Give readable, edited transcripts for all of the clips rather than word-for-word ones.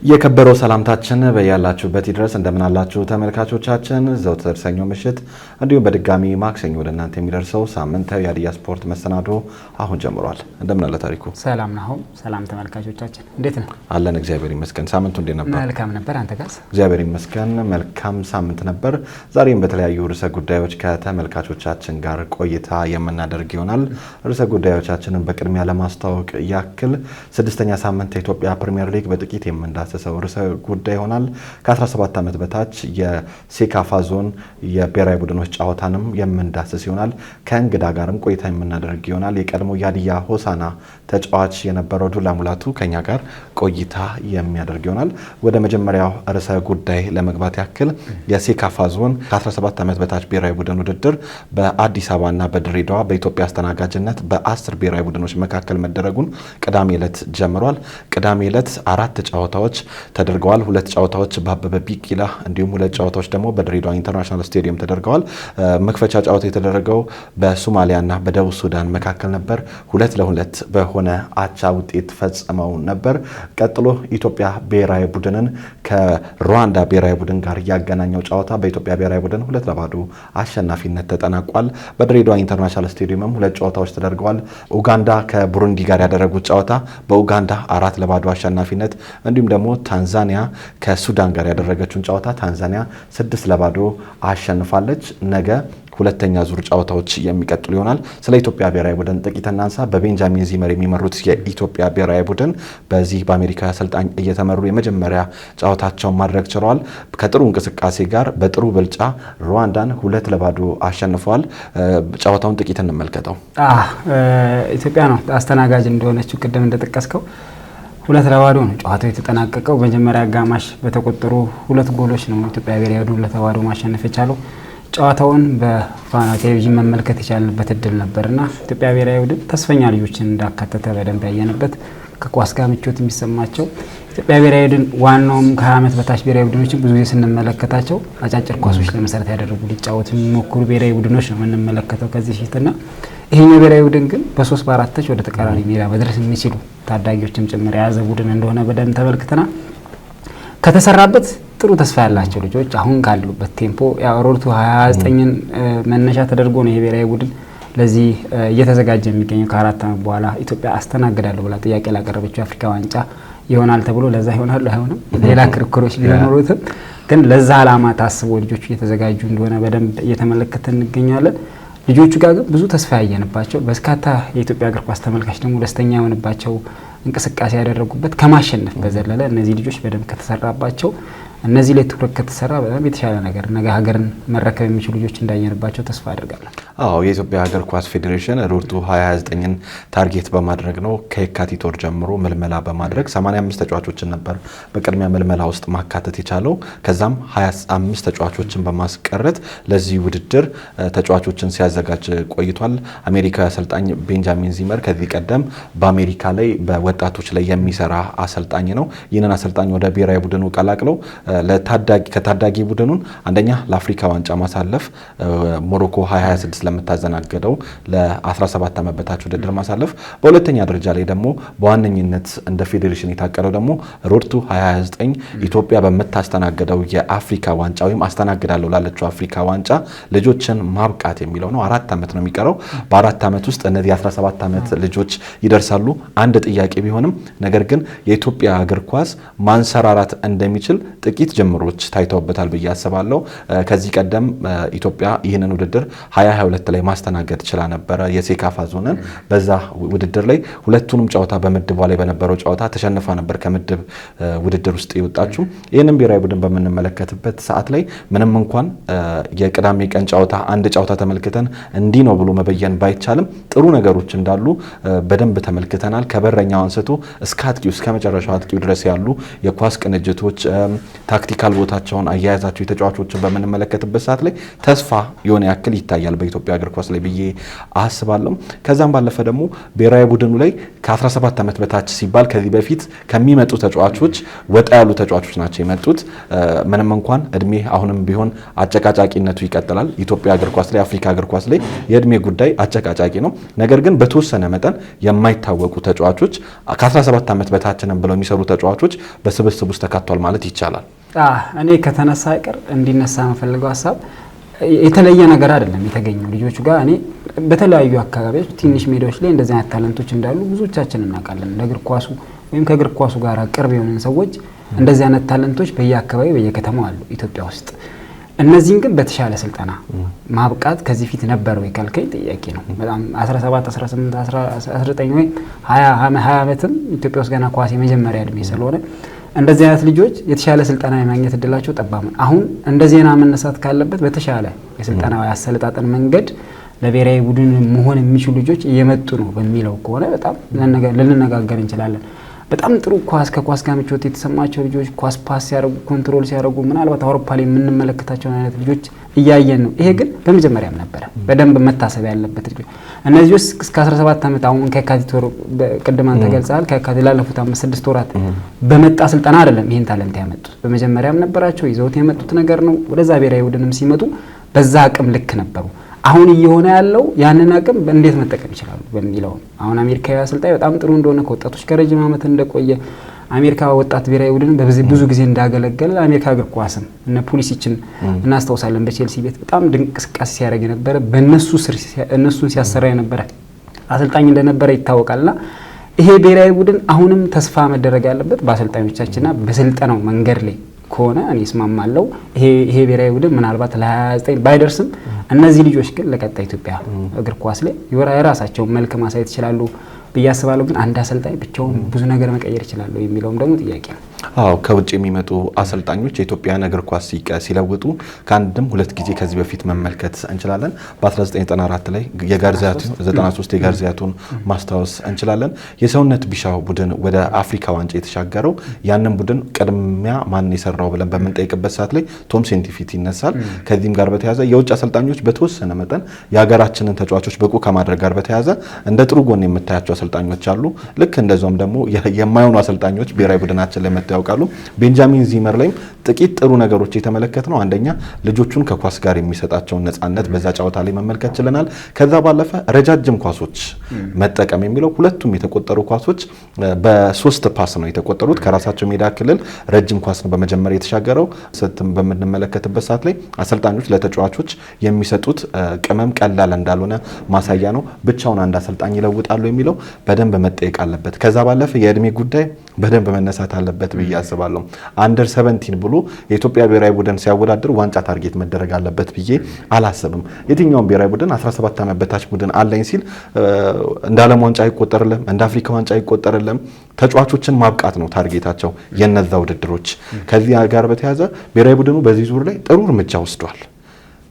የከበረው ሰላምታችን በያላችሁበት ይድረስ። እንደምን አላችሁ ተመልካቾቻችን? ዘውትር ሰኞ ምሽት እንዲሁም በድጋሚ ማክሰኞ ወደ እናንተ የሚደርሰው ሳምንታዊ የሀዲያ ስፖርት መሰናዶ አሁን ጀምሯል። እንደምን አለ ታሪኩ? ሰላም ነው። ሰላም ተመልካቾቻችን እንዴት ነው? አለን እግዚአብሔር ይመስገን። ሳምንቱ እንዴት ነበር? መልካም ነበር። አንተ ጋርስ? እግዚአብሔር ይመስገን መልካም ሳምንት ነበር። ዛሬም በተለያዩ ርዕሰ ጉዳዮች ከተመልካቾቻችን ጋር ቆይታ የምናደርግ ይሆናል። ርዕሰ ጉዳዮቻችንን በቅድሚያ ለማስተዋወቅ ያክል ስድስተኛ ሳምንት የኢትዮጵያ ፕሪሚየር ሊግ በጥቂት የምንዳስሰው ርዕሰ ጉዳይ ይሆናል። ከ17 ዓመት በታች የሴካፋ ዞን የብሔራዊ ቡድኖች ጨዋታንም የምንዳስስ ይሆናል። ከእንግዳ ጋርም ቆይታ የምናደርግ ይሆናል። የቀድሞ የሀዲያ ሆሳዕና ተጫዋች የነበረው ዱላ ሙላቱ ከኛ ጋር ቆይታ የሚያደርግ ይሆናል። ወደ መጀመሪያው ርዕሰ ጉዳይ ለመግባት ያክል የሴካፋ ዞን ከ17 ዓመት በታች ብሔራዊ ቡድን ውድድር በአዲስ አበባና በድሬዳዋ በኢትዮጵያ አስተናጋጅነት በ10 ብሔራዊ ቡድኖች መካከል መደረጉን ቅዳሜ ዕለት ጀምሯል። ቅዳሜ ዕለት 4 ጨዋታዎች ተደርገዋል። 2 ጨዋታዎች በአበበ ቢቂላ እንዲሁም 2 ጨዋታዎች ደግሞ በድሬዳዋ ኢንተርናሽናል ስቴዲየም ተደርገዋል። መክፈቻ ጨዋታ የተደረገው በሶማሊያና በደቡብ ሱዳን መካከል ነበር። 2-2 በሆነ አቻ ውጤት ፈጽመው ነበር። ቀጥሎ ኢትዮጵያ ብሔራዊ ቡድንን ከሩዋንዳ ብሔራዊ ቡድን ጋር ያገናኘው ጨዋታ በኢትዮጵያ ብሔራዊ ቡድን 2-0 አሸናፊነት ተጠናቋል። በድሬዳዋ ኢንተርናሽናል ስቴዲየምም 2 ጨዋታዎች ተደርገዋል። ኡጋንዳ ከቡሩንዲ ጋር ያደረጉት ጨዋታ በኡጋንዳ 4-0 አሸናፊነት እንዲሁም ደግሞ ታንዛኒያ ከሱዳን ጋር ያደረገችውን ጨዋታ ታንዛኒያ 6-0 አሸንፋለች። ነገ ሁለተኛ ዙር ጨዋታዎች የሚቀጥሉ ይሆናል። ስለ ኢትዮጵያ ብሔራዊ ቡድን ጥቂት እናንሳ። በቤንጃሚን ዚመር የሚመሩት የኢትዮጵያ ብሔራዊ ቡድን በዚህ በአሜሪካ አሰልጣኝ እየተመሩ የመጀመሪያ ጨዋታቸውን ማድረግ ችለዋል። ከጥሩ እንቅስቃሴ ጋር በጥሩ ብልጫ ሩዋንዳን 2-0 አሸንፈዋል። ጨዋታውን ጥቂት እንመልከተው። ኢትዮጵያ ነው አስተናጋጅ እንደሆነችው ቅድም እንደጠቀስከው 2-0 ነው ጨዋታው የተጠናቀቀው። በመጀመሪያ አጋማሽ በተቆጠሩ 2 ጎሎች ነው ኢትዮጵያ ብሔራዊ ቡድን 2-0 ማሸነፍ የቻለው። ጨዋታውን በፋና ቴሌቪዥን መመልከት የቻልንበት እድል ነበርና ኢትዮጵያ ብሔራዊ ቡድን ተስፈኛ ልጆችን እንዳካተተ በደንብ ያየንበት፣ ከኳስ ጋር ምቾት የሚሰማቸው ኢትዮጵያ ብሔራዊ ቡድን ዋናውም ከ20 ዓመት በታች ብሔራዊ ቡድኖችን ብዙ ጊዜ ስንመለከታቸው አጫጭር ኳሶች ለመሰረት ያደረጉ ሊጫወቱ የሚሞክሩ ብሔራዊ ቡድኖች ነው የምንመለከተው ከዚህ ፊትና ይሄኛው ብሔራዊ ቡድን ግን በ3 በ4 ተች ወደ ተቃራኒ ሜዳ መድረስ የሚችሉ ታዳጊዎችም ጭምር የያዘ ቡድን እንደሆነ በደንብ ተመልክተናል። ከተሰራበት ጥሩ ተስፋ ያላቸው ልጆች አሁን ካሉበት ቴምፖ ሮድ ቱ 29ን መነሻ ተደርጎ ነው የብሔራዊ ቡድን ለዚህ እየተዘጋጀ የሚገኘው። ከ4 ዓመት በኋላ ኢትዮጵያ አስተናግዳለሁ ብላ ጥያቄ ላቀረበችው አፍሪካ ዋንጫ ይሆናል ተብሎ ለዛ ይሆናል አይሆንም ሌላ ክርክሮች ሊኖሩትም፣ ግን ለዛ ዓላማ ታስቦ ልጆቹ እየተዘጋጁ እንደሆነ በደንብ እየተመለከተ እንገኛለን። ልጆቹ ጋር ግን ብዙ ተስፋ ያየንባቸው፣ በርካታ የኢትዮጵያ እግር ኳስ ተመልካች ደግሞ ደስተኛ የሆነባቸው እንቅስቃሴ ያደረጉበት ከማሸነፍ በዘለለ እነዚህ ልጆች በደንብ ከተሰራባቸው እነዚህ ላይ ትኩረት ከተሰራ በጣም የተሻለ ነገር ነገ ሀገርን መረከብ የሚችሉ ልጆች እንዳየንባቸው ተስፋ አድርጋለሁ። የኢትዮጵያ እግር ኳስ ፌዴሬሽን ሮድ ቱ 29ን ታርጌት በማድረግ ነው ከየካቲት ወር ጀምሮ ምልመላ በማድረግ 85 ተጫዋቾችን ነበር በቅድሚያ ምልመላ ውስጥ ማካተት የቻለው። ከዛም 25 ተጫዋቾችን በማስቀረት ለዚህ ውድድር ተጫዋቾችን ሲያዘጋጅ ቆይቷል። አሜሪካዊ አሰልጣኝ ቤንጃሚን ዚመር ከዚህ ቀደም በአሜሪካ ላይ በወጣቶች ላይ የሚሰራ አሰልጣኝ ነው። ይህንን አሰልጣኝ ወደ ብሔራዊ ቡድኑ ቀላቅለው ከታዳጊ ቡድኑን አንደኛ ለአፍሪካ ዋንጫ ማሳለፍ፣ ሞሮኮ 2026 ለምታዘናገደው ለ17 ዓመት በታች ውድድር ማሳለፍ፣ በሁለተኛ ደረጃ ላይ ደግሞ በዋነኝነት እንደ ፌዴሬሽን የታቀደው ደግሞ ሮድ ቱ 29 ኢትዮጵያ በምታስተናግደው የአፍሪካ ዋንጫ ወይም አስተናግዳለሁ ላለችው አፍሪካ ዋንጫ ልጆችን ማብቃት የሚለው ነው። 4 ዓመት ነው የሚቀረው። በ4 ዓመት ውስጥ እነዚህ 17 ዓመት ልጆች ይደርሳሉ። አንድ ጥያቄ ቢሆንም ነገር ግን የኢትዮጵያ እግር ኳስ ማንሰራራት እንደሚችል ጥቂት ጅምሮች ታይተውበታል ብዬ አስባለሁ። ከዚህ ቀደም ኢትዮጵያ ይህንን ውድድር 2022 ላይ ማስተናገድ ችላ ነበረ የሴካፋ ዞንን። በዛ ውድድር ላይ ሁለቱንም ጨዋታ በምድቧ ላይ በነበረው ጨዋታ ተሸንፋ ነበር ከምድብ ውድድር ውስጥ የወጣችው። ይህንን ብሔራዊ ቡድን በምንመለከትበት ሰዓት ላይ ምንም እንኳን የቅዳሜ ቀን ጨዋታ አንድ ጨዋታ ተመልክተን እንዲህ ነው ብሎ መበየን ባይቻልም ጥሩ ነገሮች እንዳሉ በደንብ ተመልክተናል። ከበረኛው አንስቶ እስከ አጥቂው እስከ መጨረሻው አጥቂው ድረስ ያሉ የኳስ ቅንጅቶች፣ ታክቲካል ቦታቸውን አያያዛቸው የተጫዋቾችን በምንመለከትበት ሰዓት ላይ ተስፋ የሆነ ያክል ይታያል በኢትዮጵያ እግር ኳስ ላይ ብዬ አስባለሁ። ከዛም ባለፈ ደግሞ ብሔራዊ ቡድኑ ላይ ከ17 ዓመት በታች ሲባል ከዚህ በፊት ከሚመጡ ተጫዋቾች ወጣ ያሉ ተጫዋቾች ናቸው የመጡት። ምንም እንኳን እድሜ አሁንም ቢሆን አጨቃጫቂነቱ ይቀጥላል። ኢትዮጵያ እግር ኳስ ላይ አፍሪካ እግር ኳስ ላይ የእድሜ ጉዳይ አጨቃጫቂ ነው። ነገር ግን በተወሰነ መጠን የማይታወቁ ተጫዋቾች ከ17 ዓመት በታች ነን ብለው የሚሰሩ ተጫዋቾች በስብስብ ውስጥ ተካቷል ማለት ይቻላል። እኔ ከተነሳ አይቀር እንዲነሳ የምፈልገው ሀሳብ የተለየ ነገር አይደለም የተገኘው ልጆቹ ጋር። እኔ በተለያዩ አካባቢዎች ትንሽ ሜዳዎች ላይ እንደዚህ አይነት ታለንቶች እንዳሉ ብዙዎቻችን እናውቃለን። ለእግር ኳሱ ወይም ከእግር ኳሱ ጋር ቅርብ የሆኑ ሰዎች እንደዚህ አይነት ታለንቶች በየአካባቢው በየከተማው አሉ ኢትዮጵያ ውስጥ። እነዚህን ግን በተሻለ ስልጠና ማብቃት ከዚህ ፊት ነበር ወይ ካልከኝ ጥያቄ ነው። በጣም 17 18 19 ወይ 20 ዓመትም ኢትዮጵያ ውስጥ ገና ኳስ የመጀመሪያ እድሜ ስለሆነ እንደዚህ አይነት ልጆች የተሻለ ስልጠና የማግኘት እድላቸው ጠባብ ነው። አሁን እንደዚህና መነሳት ካለበት በተሻለ የስልጠና ያሰለጣጠን መንገድ ለብሔራዊ ቡድን መሆን የሚችሉ ልጆች እየመጡ ነው በሚለው ከሆነ በጣም ልንነጋገር እንችላለን። በጣም ጥሩ ከኳስ ጋር ምቾት የተሰማቸው ልጆች ኳስ ፓስ ሲያደርጉ ኮንትሮል ሲያደርጉ ምናልባት አውሮፓ ላይ የምንመለከታቸው አይነት ልጆች እያየን ነው። ይሄ ግን በመጀመሪያም ነበረ በደንብ መታሰብ ያለበት ልጆች እነዚህ ውስጥ እስከ 17 ዓመት አሁን ከካቲት ወር ቅድም አንተ ገልጸሃል። ከካቲት ላለፉት 5-6 ወራት በመጣ ስልጠና አይደለም ይሄን ታለንት ያመጡት። በመጀመሪያም ነበራቸው ይዘውት የመጡት ነገር ነው። ወደዛ ብሔራዊ ቡድንም ሲመጡ በዛ አቅም ልክ ነበሩ። አሁን እየሆነ ያለው ያንን አቅም እንዴት መጠቀም ይችላሉ በሚለው አሁን አሜሪካዊ አሰልጣኝ በጣም ጥሩ እንደሆነ ከወጣቶች ከረጅም ዓመት እንደቆየ አሜሪካ ወጣት ብሔራዊ ቡድን ብዙ ጊዜ እንዳገለገለ አሜሪካ እግር ኳስም እነ ፑሊሲችን እናስታውሳለን። በቼልሲ ቤት በጣም ድንቅ እንቅስቃሴ ሲያደርግ የነበረ በእነሱ ስር እነሱን ሲያሰራ የነበረ አሰልጣኝ እንደነበረ ይታወቃልና ይሄ ብሔራዊ ቡድን አሁንም ተስፋ መደረግ ያለበት በአሰልጣኞቻችንና በስልጠናው መንገድ ላይ ከሆነ እኔ እስማማለሁ። ይሄ ብሔራዊ ቡድን ምናልባት ለ29 ባይደርስም እነዚህ ልጆች ግን ለቀጣይ ኢትዮጵያ እግር ኳስ ላይ የራሳቸውን መልክ ማሳየት ይችላሉ ብዬ አስባለሁ። ግን አንድ አሰልጣኝ ብቻውን ብዙ ነገር መቀየር ይችላል የሚለውም ደግሞ ጥያቄ ነው። አዎ ከውጭ የሚመጡ አሰልጣኞች የኢትዮጵያን እግር ኳስ ሲለውጡ ከአንድም ሁለት ጊዜ ከዚህ በፊት መመልከት እንችላለን። በ1994 ላይ የጋርዚያቱ 93 የጋርዚያቱን ማስታወስ እንችላለን። የሰውነት ቢሻው ቡድን ወደ አፍሪካ ዋንጫ የተሻገረው ያንን ቡድን ቅድሚያ ማን የሰራው ብለን በምንጠይቅበት ሰዓት ላይ ቶም ሴንቲፊት ይነሳል። ከዚህም ጋር በተያያዘ የውጭ አሰልጣኞች በተወሰነ መጠን የሀገራችንን ተጫዋቾች ብቁ ከማድረግ ጋር በተያያዘ እንደ ጥሩ ጎን የምታያቸው አሰልጣኞች አሉ። ልክ እንደዛም ደግሞ የማይሆኑ አሰልጣኞች ብሔራዊ ቡድናችን ላይ ያውቃሉ። ቤንጃሚን ዚመር ላይም ጥቂት ጥሩ ነገሮች የተመለከት ነው። አንደኛ ልጆቹን ከኳስ ጋር የሚሰጣቸውን ነፃነት በዛ ጨዋታ ላይ መመልከት ችለናል። ከዛ ባለፈ ረጃጅም ኳሶች መጠቀም የሚለው ሁለቱም የተቆጠሩ ኳሶች በ3 ፓስ ነው የተቆጠሩት። ከራሳቸው ሜዳ ክልል ረጅም ኳስ ነው በመጀመሪያ የተሻገረው። ስትም በምንመለከትበት ሰዓት ላይ አሰልጣኞች ለተጫዋቾች የሚሰጡት ቅመም ቀላል እንዳልሆነ ማሳያ ነው። ብቻውን አንድ አሰልጣኝ ይለውጣሉ የሚለው በደንብ መጠየቅ አለበት። ከዛ ባለፈ የእድሜ ጉዳይ በደንብ መነሳት አለበት ብዬ አስባለሁ። አንደር 17 ብሎ የኢትዮጵያ ብሔራዊ ቡድን ሲያወዳድር ዋንጫ ታርጌት መደረግ አለበት ብዬ አላስብም። የትኛውም ብሔራዊ ቡድን 17 ዓመት በታች ቡድን አለኝ ሲል እንደ ዓለም ዋንጫ አይቆጠርልም፣ እንደ አፍሪካ ዋንጫ አይቆጠርልም። ተጫዋቾችን ማብቃት ነው ታርጌታቸው የነዛ ውድድሮች። ከዚህ ጋር በተያያዘ ብሔራዊ ቡድኑ በዚህ ዙር ላይ ጥሩ እርምጃ ወስዷል።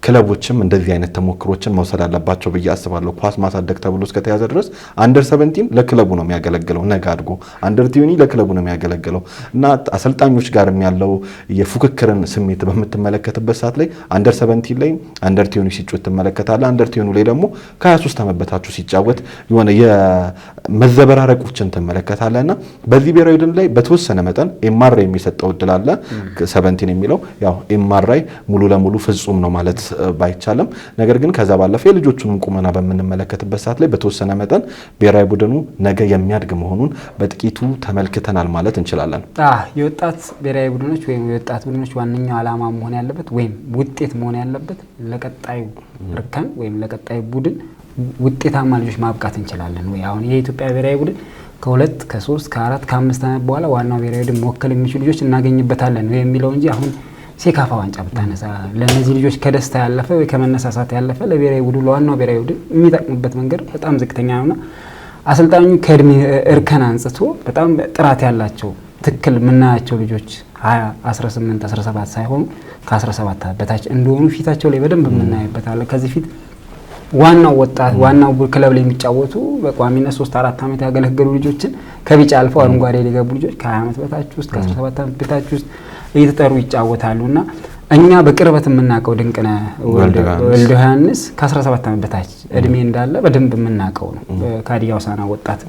ክለቦችም እንደዚህ አይነት ተሞክሮችን መውሰድ አለባቸው ብዬ አስባለሁ። ኳስ ማሳደግ ተብሎ እስከተያዘ ድረስ አንደር 17 ለክለቡ ነው የሚያገለግለው፣ ነገ አድጎ አንደር 20 ለክለቡ ነው የሚያገለግለው እና አሰልጣኞች ጋርም ያለው የፉክክርን ስሜት በምትመለከትበት ሰዓት ላይ አንደር 17 ላይ አንደር 20 ሲጫወት ትመለከታለህ። አንደር 20 ላይ ደግሞ ከ23 ዓመት በታች ሲጫወት የሆነ የመዘበራረቆችን ትመለከታለህ እና በዚህ ብሔራዊ ቡድን ላይ በተወሰነ መጠን ኤምአርአይ የሚሰጠው እድል አለ። 17 የሚለው ያው ኤምአርአይ ሙሉ ለሙሉ ፍጹም ነው ማለት ባይቻልም ነገር ግን ከዛ ባለፈ የልጆቹን ቁመና በምንመለከትበት ሰዓት ላይ በተወሰነ መጠን ብሔራዊ ቡድኑ ነገ የሚያድግ መሆኑን በጥቂቱ ተመልክተናል ማለት እንችላለን። የወጣት ብሔራዊ ቡድኖች ወይም የወጣት ቡድኖች ዋነኛው ዓላማ መሆን ያለበት ወይም ውጤት መሆን ያለበት ለቀጣዩ እርከን ወይም ለቀጣዩ ቡድን ውጤታማ ልጆች ማብቃት እንችላለን ወይ? አሁን የኢትዮጵያ ብሔራዊ ቡድን ከ2 ከ3 ከ4 ከ5 ዓመት በኋላ ዋናው ብሔራዊ ቡድን መወከል የሚችሉ ልጆች እናገኝበታለን ወይ የሚለው እንጂ አሁን ሴካፋ ዋንጫ ብታነሳ ለነዚህ ልጆች ከደስታ ያለፈ ወይ ከመነሳሳት ያለፈ ለብሔራዊ ቡድን ለዋናው ብሔራዊ ቡድን የሚጠቅሙበት መንገድ በጣም ዝቅተኛ ነውና አሰልጣኙ ከእድሜ እርከን አንጽቶ በጣም ጥራት ያላቸው ትክክል የምናያቸው ልጆች 20 18 17 ሳይሆኑ ከ17 በታች እንደሆኑ ፊታቸው ላይ በደንብ የምናይበት አለ። ከዚህ ፊት ዋናው ክለብ ላይ የሚጫወቱ በቋሚነት 3-4 ዓመት ያገለገሉ ልጆችን ከቢጫ አልፈው አረንጓዴ ሊገቡ ልጆች ከ20 ዓመት በታች ውስጥ ከ17 ዓመት በታች ውስጥ እየተጠሩ ይጫወታሉና እኛ በቅርበት የምናውቀው ድንቅነህ ወልደ ዮሐንስ ከ17 ዓመት በታች እድሜ እንዳለ በደንብ የምናውቀው ነው። ከሀዲያ ሆሳዕና ወጣት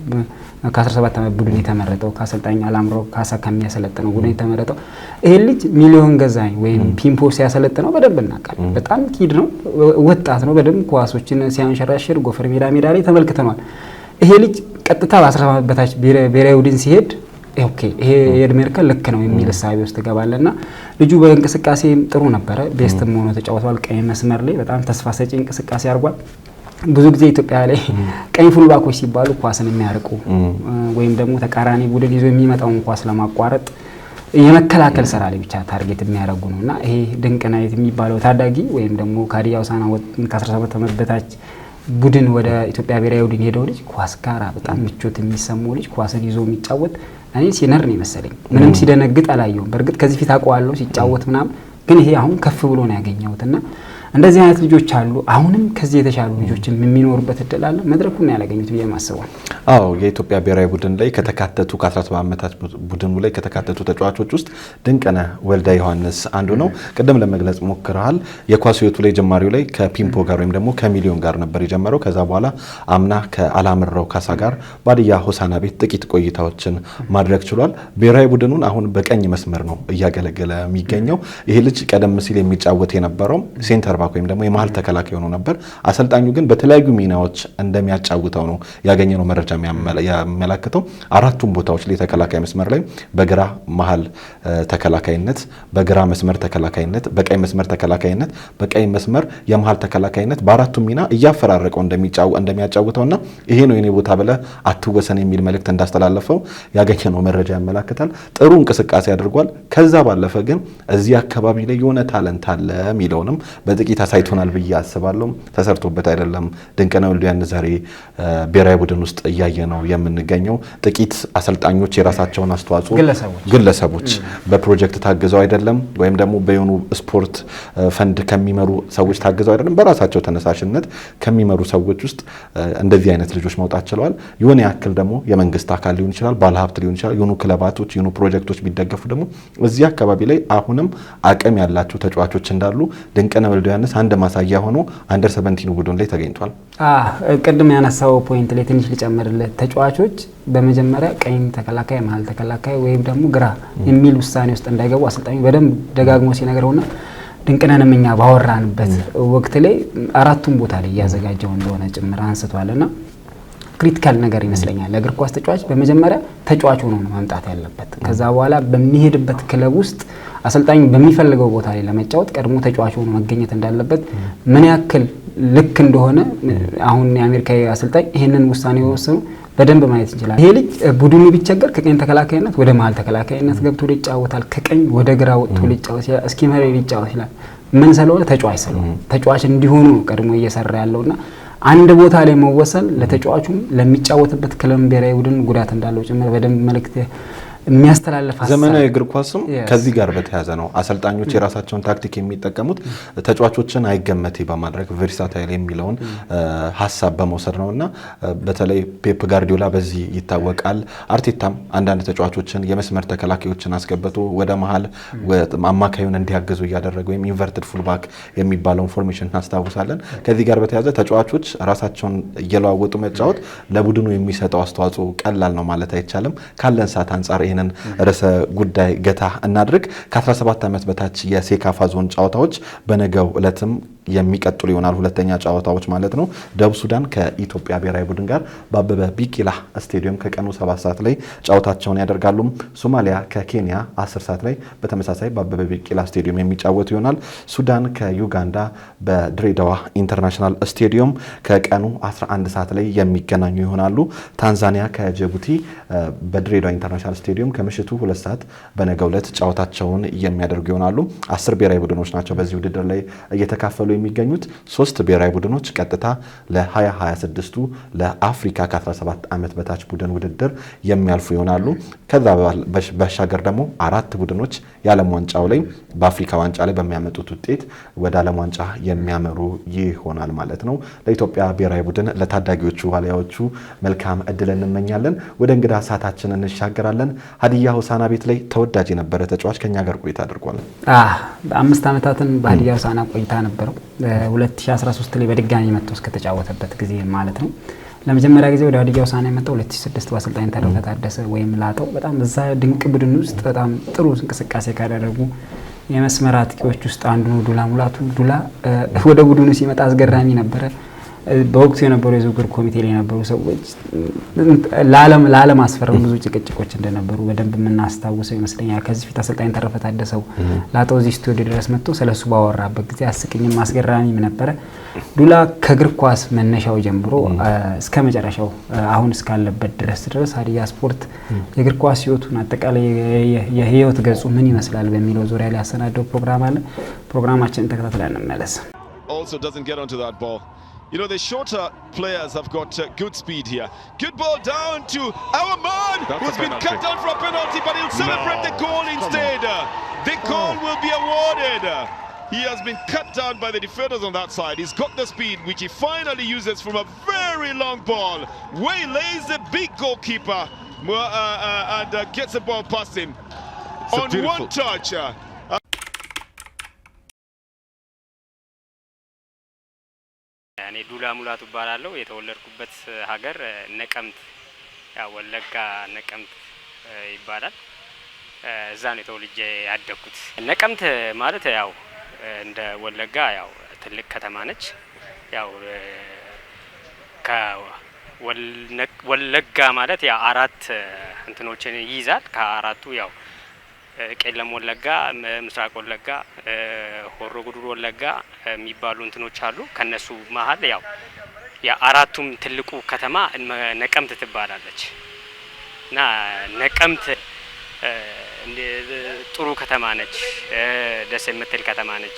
ከ17 ዓመት ቡድን የተመረጠው ከአሰልጣኝ አላምረው ካሳ ከሚያሰለጥነው ቡድን የተመረጠው ይሄ ልጅ ሚሊዮን ገዛኝ ወይም ፒምፖ ሲያሰለጥነው በደንብ እናውቃለን። በጣም ኪድ ነው፣ ወጣት ነው። በደንብ ኳሶችን ሲያንሸራሽር ጎፈር ሜዳ ላይ ተመልክተናል። ይሄ ልጅ ቀጥታ በ17 ዓመት በታች ብሔራዊ ቡድን ሲሄድ ኦኬ ይሄ የእድሜ እርከን ልክ ነው የሚል እሳቤ ውስጥ ገባለና ልጁ በእንቅስቃሴ ጥሩ ነበረ። ቤስትም ሆኖ ተጫውቷል። ቀኝ መስመር ላይ በጣም ተስፋ ሰጪ እንቅስቃሴ አድርጓል። ብዙ ጊዜ ኢትዮጵያ ላይ ቀኝ ፉልባኮች ሲባሉ ኳስን የሚያርቁ ወይም ደግሞ ተቃራኒ ቡድን ይዞ የሚመጣውን ኳስ ለማቋረጥ የመከላከል ስራ ላይ ብቻ ታርጌት የሚያደርጉ ነውና ይሄ ድንቅነህ የሚባለው ታዳጊ ወይም ደግሞ ከሀዲያ ሆሳዕና ከ17 ዓመት በታች ቡድን ወደ ኢትዮጵያ ብሔራዊ ቡድን ሄደው ልጅ ኳስ ጋር በጣም ምቾት የሚሰማው ልጅ ኳስን ይዞ የሚጫወት እኔ ሲነር ነው መሰለኝ። ምንም ሲደነግጥ አላየውም። በእርግጥ ከዚህ ፊት አውቀዋለሁ ሲጫወት ምናምን፣ ግን ይሄ አሁን ከፍ ብሎ ነው ያገኘሁትና እንደዚህ አይነት ልጆች አሉ። አሁንም ከዚህ የተሻሉ ልጆችን የሚኖሩበት እድል አለ። መድረኩን ያላገኙት ብዬ ማስበው። አዎ የኢትዮጵያ ብሔራዊ ቡድን ላይ ከተካተቱ ከ17 ዓመታት ቡድኑ ላይ ከተካተቱ ተጫዋቾች ውስጥ ድንቅነህ ወልደ ዮሐንስ አንዱ ነው። ቅድም ለመግለጽ ሞክረሃል። የኳስ ህይወቱ ላይ ጀማሪው ላይ ከፒምፖ ጋር ወይም ደግሞ ከሚሊዮን ጋር ነበር የጀመረው። ከዛ በኋላ አምና ከአላምረው ካሳ ጋር በሀዲያ ሆሳዕና ቤት ጥቂት ቆይታዎችን ማድረግ ችሏል። ብሔራዊ ቡድኑን አሁን በቀኝ መስመር ነው እያገለገለ የሚገኘው። ይሄ ልጅ ቀደም ሲል የሚጫወት የነበረው ሴንተር ባክ ወይም ደግሞ የመሀል ተከላካይ ሆኖ ነበር። አሰልጣኙ ግን በተለያዩ ሚናዎች እንደሚያጫውተው ነው ያገኘነው መረጃ የሚያመላክተው። አራቱም ቦታዎች ላይ ተከላካይ መስመር ላይ በግራ መሀል ተከላካይነት፣ በግራ መስመር ተከላካይነት፣ በቀኝ መስመር ተከላካይነት፣ በቀኝ መስመር የመሀል ተከላካይነት በአራቱም ሚና እያፈራረቀው እንደሚያጫውተውና ይሄ ነው የኔ ቦታ ብለህ አትወሰን የሚል መልእክት እንዳስተላለፈው ያገኘነው መረጃ ያመላክታል። ጥሩ እንቅስቃሴ አድርጓል። ከዛ ባለፈ ግን እዚህ አካባቢ ላይ የሆነ ታለንት አለ የሚለውንም በጥቂት አሳይቶናል ብዬ አስባለሁ። ተሰርቶበት አይደለም ድንቅነህ ወልደ ዮሐንስ ዛሬ ብሔራዊ ቡድን ውስጥ እያየ ነው የምንገኘው። ጥቂት አሰልጣኞች የራሳቸውን አስተዋጽኦ ግለሰቦች በፕሮጀክት ታግዘው አይደለም ወይም ደግሞ በየሆኑ ስፖርት ፈንድ ከሚመሩ ሰዎች ታግዘው አይደለም፣ በራሳቸው ተነሳሽነት ከሚመሩ ሰዎች ውስጥ እንደዚህ አይነት ልጆች መውጣት ችለዋል። የሆነ ያክል ደግሞ የመንግስት አካል ሊሆን ይችላል፣ ባለሀብት ሊሆን ይችላል፣ የሆኑ ክለባቶች የሆኑ ፕሮጀክቶች ቢደገፉ ደግሞ እዚህ አካባቢ ላይ አሁንም አቅም ያላቸው ተጫዋቾች እንዳሉ ድንቅነህ ወልደ ዮሐንስ አንድ ማሳያ ሆኖ አንደር 17 ቡድን ላይ ተገኝቷል። ቅድም ያነሳው ፖይንት ላይ ትንሽ ልጨምርልህ። ተጫዋቾች በመጀመሪያ ቀኝ ተከላካይ፣ መሀል ተከላካይ ወይም ደግሞ ግራ የሚል ውሳኔ ውስጥ እንዳይገቡ አሰልጣኙ በደንብ ደጋግሞ ሲነግረውና ድንቅነህንም እኛ ባወራንበት ወቅት ላይ አራቱም ቦታ ላይ እያዘጋጀው እንደሆነ ጭምር አንስቷልና ክሪቲካል ነገር ይመስለኛል። ለእግር ኳስ ተጫዋች በመጀመሪያ ተጫዋች ሆኖ ነው መምጣት ያለበት። ከዛ በኋላ በሚሄድበት ክለብ ውስጥ አሰልጣኙ በሚፈልገው ቦታ ላይ ለመጫወት ቀድሞ ተጫዋች ሆኖ መገኘት እንዳለበት ምን ያክል ልክ እንደሆነ አሁን የአሜሪካዊ አሰልጣኝ ይሄንን ውሳኔ የወሰኑ በደንብ ማየት እንችላለን። ይሄ ልጅ ቡድኑ ቢቸገር ከቀኝ ተከላካይነት ወደ መሀል ተከላካይነት ገብቶ ሊጫወታል፣ ከቀኝ ወደ ግራ ወጥቶ ሊጫወት ይችላል፣ እስኪመራ ሊጫወት ይችላል። ምን ስለሆነ ተጫዋች ስለሆነ ተጫዋች እንዲሆኑ ቀድሞ እየሰራ ያለውና አንድ ቦታ ላይ መወሰን ለተጫዋቹም ለሚጫወትበት ክለብ ብሔራዊ ቡድን ጉዳት እንዳለው ጭምር በደንብ መልእክት የሚያስተላልፍ ዘመናዊ እግር ኳስም ከዚህ ጋር በተያያዘ ነው። አሰልጣኞች የራሳቸውን ታክቲክ የሚጠቀሙት ተጫዋቾችን አይገመቴ በማድረግ ቨርሳታይል የሚለውን ሀሳብ በመውሰድ ነውና በተለይ ፔፕ ጋርዲዮላ በዚህ ይታወቃል። አርቴታም አንዳንድ ተጫዋቾችን የመስመር ተከላካዮችን አስገብቶ ወደ መሀል አማካዩን እንዲያግዙ እያደረገ ወይም ኢንቨርትድ ፉልባክ የሚባለውን ፎርሜሽን እናስታውሳለን። ከዚህ ጋር በተያያዘ ተጫዋቾች ራሳቸውን እየለዋወጡ መጫወት ለቡድኑ የሚሰጠው አስተዋጽኦ ቀላል ነው ማለት አይቻልም። ካለን ሰዓት አንጻር ይህንን ርዕሰ ጉዳይ ገታ እናድርግ። ከ17 ዓመት በታች የሴካፋ ዞን ጨዋታዎች በነገው ዕለትም የሚቀጥሉ ይሆናል። ሁለተኛ ጨዋታዎች ማለት ነው። ደቡብ ሱዳን ከኢትዮጵያ ብሔራዊ ቡድን ጋር በአበበ ቢቂላ ስቴዲየም ከቀኑ 7 ሰዓት ላይ ጨዋታቸውን ያደርጋሉ። ሶማሊያ ከኬንያ 10 ሰዓት ላይ በተመሳሳይ በአበበ ቢቂላ ስቴዲየም የሚጫወቱ ይሆናል። ሱዳን ከዩጋንዳ በድሬዳዋ ኢንተርናሽናል ስቴዲየም ከቀኑ 11 ሰዓት ላይ የሚገናኙ ይሆናሉ። ታንዛኒያ ከጅቡቲ በድሬዳዋ ኢንተርናሽናል ስቴዲየም ከምሽቱ 2 ሰዓት በነገው ዕለት ጨዋታቸውን የሚያደርጉ ይሆናሉ። 10 ብሔራዊ ቡድኖች ናቸው በዚህ ውድድር ላይ እየተካፈሉ የሚገኙት 3 ብሔራዊ ቡድኖች ቀጥታ ለ2026ቱ ለአፍሪካ ከ17 ዓመት በታች ቡድን ውድድር የሚያልፉ ይሆናሉ። ከዛ በሻገር ደግሞ 4 ቡድኖች የዓለም ዋንጫው ላይ በአፍሪካ ዋንጫ ላይ በሚያመጡት ውጤት ወደ ዓለም ዋንጫ የሚያመሩ ይሆናል ማለት ነው። ለኢትዮጵያ ብሔራዊ ቡድን ለታዳጊዎቹ ዋሊያዎቹ መልካም እድል እንመኛለን። ወደ እንግዳ ሰዓታችን እንሻገራለን። ሀዲያ ሆሳዕና ቤት ላይ ተወዳጅ የነበረ ተጫዋች ከኛ ጋር ቆይታ አድርጓል። በ5 ዓመታትን በሀዲያ ሆሳዕና ቆይታ ነበረው። 2013 ላይ በድጋሚ መጥቶ እስከተጫወተበት ጊዜ ማለት ነው። ለመጀመሪያ ጊዜ ወደ ሀዲያ ሆሳዕና የመጣው 2006 በአሰልጣኝ ተረፈ ታደሰ ወይም ላጠው በጣም በዛ ድንቅ ቡድን ውስጥ በጣም ጥሩ እንቅስቃሴ ካደረጉ የመስመር አጥቂዎች ውስጥ አንዱ ነው ዱላ ሙላቱ። ዱላ ወደ ቡድኑ ሲመጣ አስገራሚ ነበረ። በወቅቱ የነበሩ የዝውውር ኮሚቴ ላይ የነበሩ ሰዎች ለዓለም አስፈረም ብዙ ጭቅጭቆች እንደነበሩ በደንብ የምናስታውሰው ይመስለኛል። ከዚህ ፊት አሰልጣኝ ተረፈ ታደሰው ላጠው እዚህ ስቱዲዮ ድረስ መጥቶ ስለሱ ባወራበት ጊዜ አስቂኝም አስገራሚም ነበረ። ዱላ ከእግር ኳስ መነሻው ጀምሮ እስከ መጨረሻው አሁን እስካለበት ድረስ ሀዲያ ስፖርት የእግር ኳስ ህይወቱን አጠቃላይ የህይወት ገጹ ምን ይመስላል በሚለው ዙሪያ ላይ ያሰናደው ፕሮግራም አለ። ፕሮግራማችንን ተከታትለን እንመለስ። You know, the shorter players have got good speed here. Good ball down to our man, who's been cut down for a penalty, but he'll celebrate the goal instead. The goal will be awarded. He has been cut down by the defenders on that side. He's got the speed, which he finally uses from a very long ball. Waylays the big goalkeeper and gets the ball past him on one touch. እኔ ዱላ ሙላቱ እባላለሁ። የተወለድኩበት ሀገር ነቀምት ያው ወለጋ ነቀምት ይባላል። እዛ ነው ተወልጄ ያደግኩት። ነቀምት ማለት ያው እንደ ወለጋ ያው ትልቅ ከተማ ነች። ያው ከወለጋ ማለት ያው 4 እንትኖችን ይይዛል። ከአራቱ ያው ቄለም ወለጋ፣ ምስራቅ ወለጋ፣ ሆሮ ጉዱሩ ወለጋ የሚባሉ እንትኖች አሉ። ከነሱ መሀል ያው የአራቱም ትልቁ ከተማ ነቀምት ትባላለች እና ነቀምት ጥሩ ከተማ ነች። ደስ የምትል ከተማ ነች።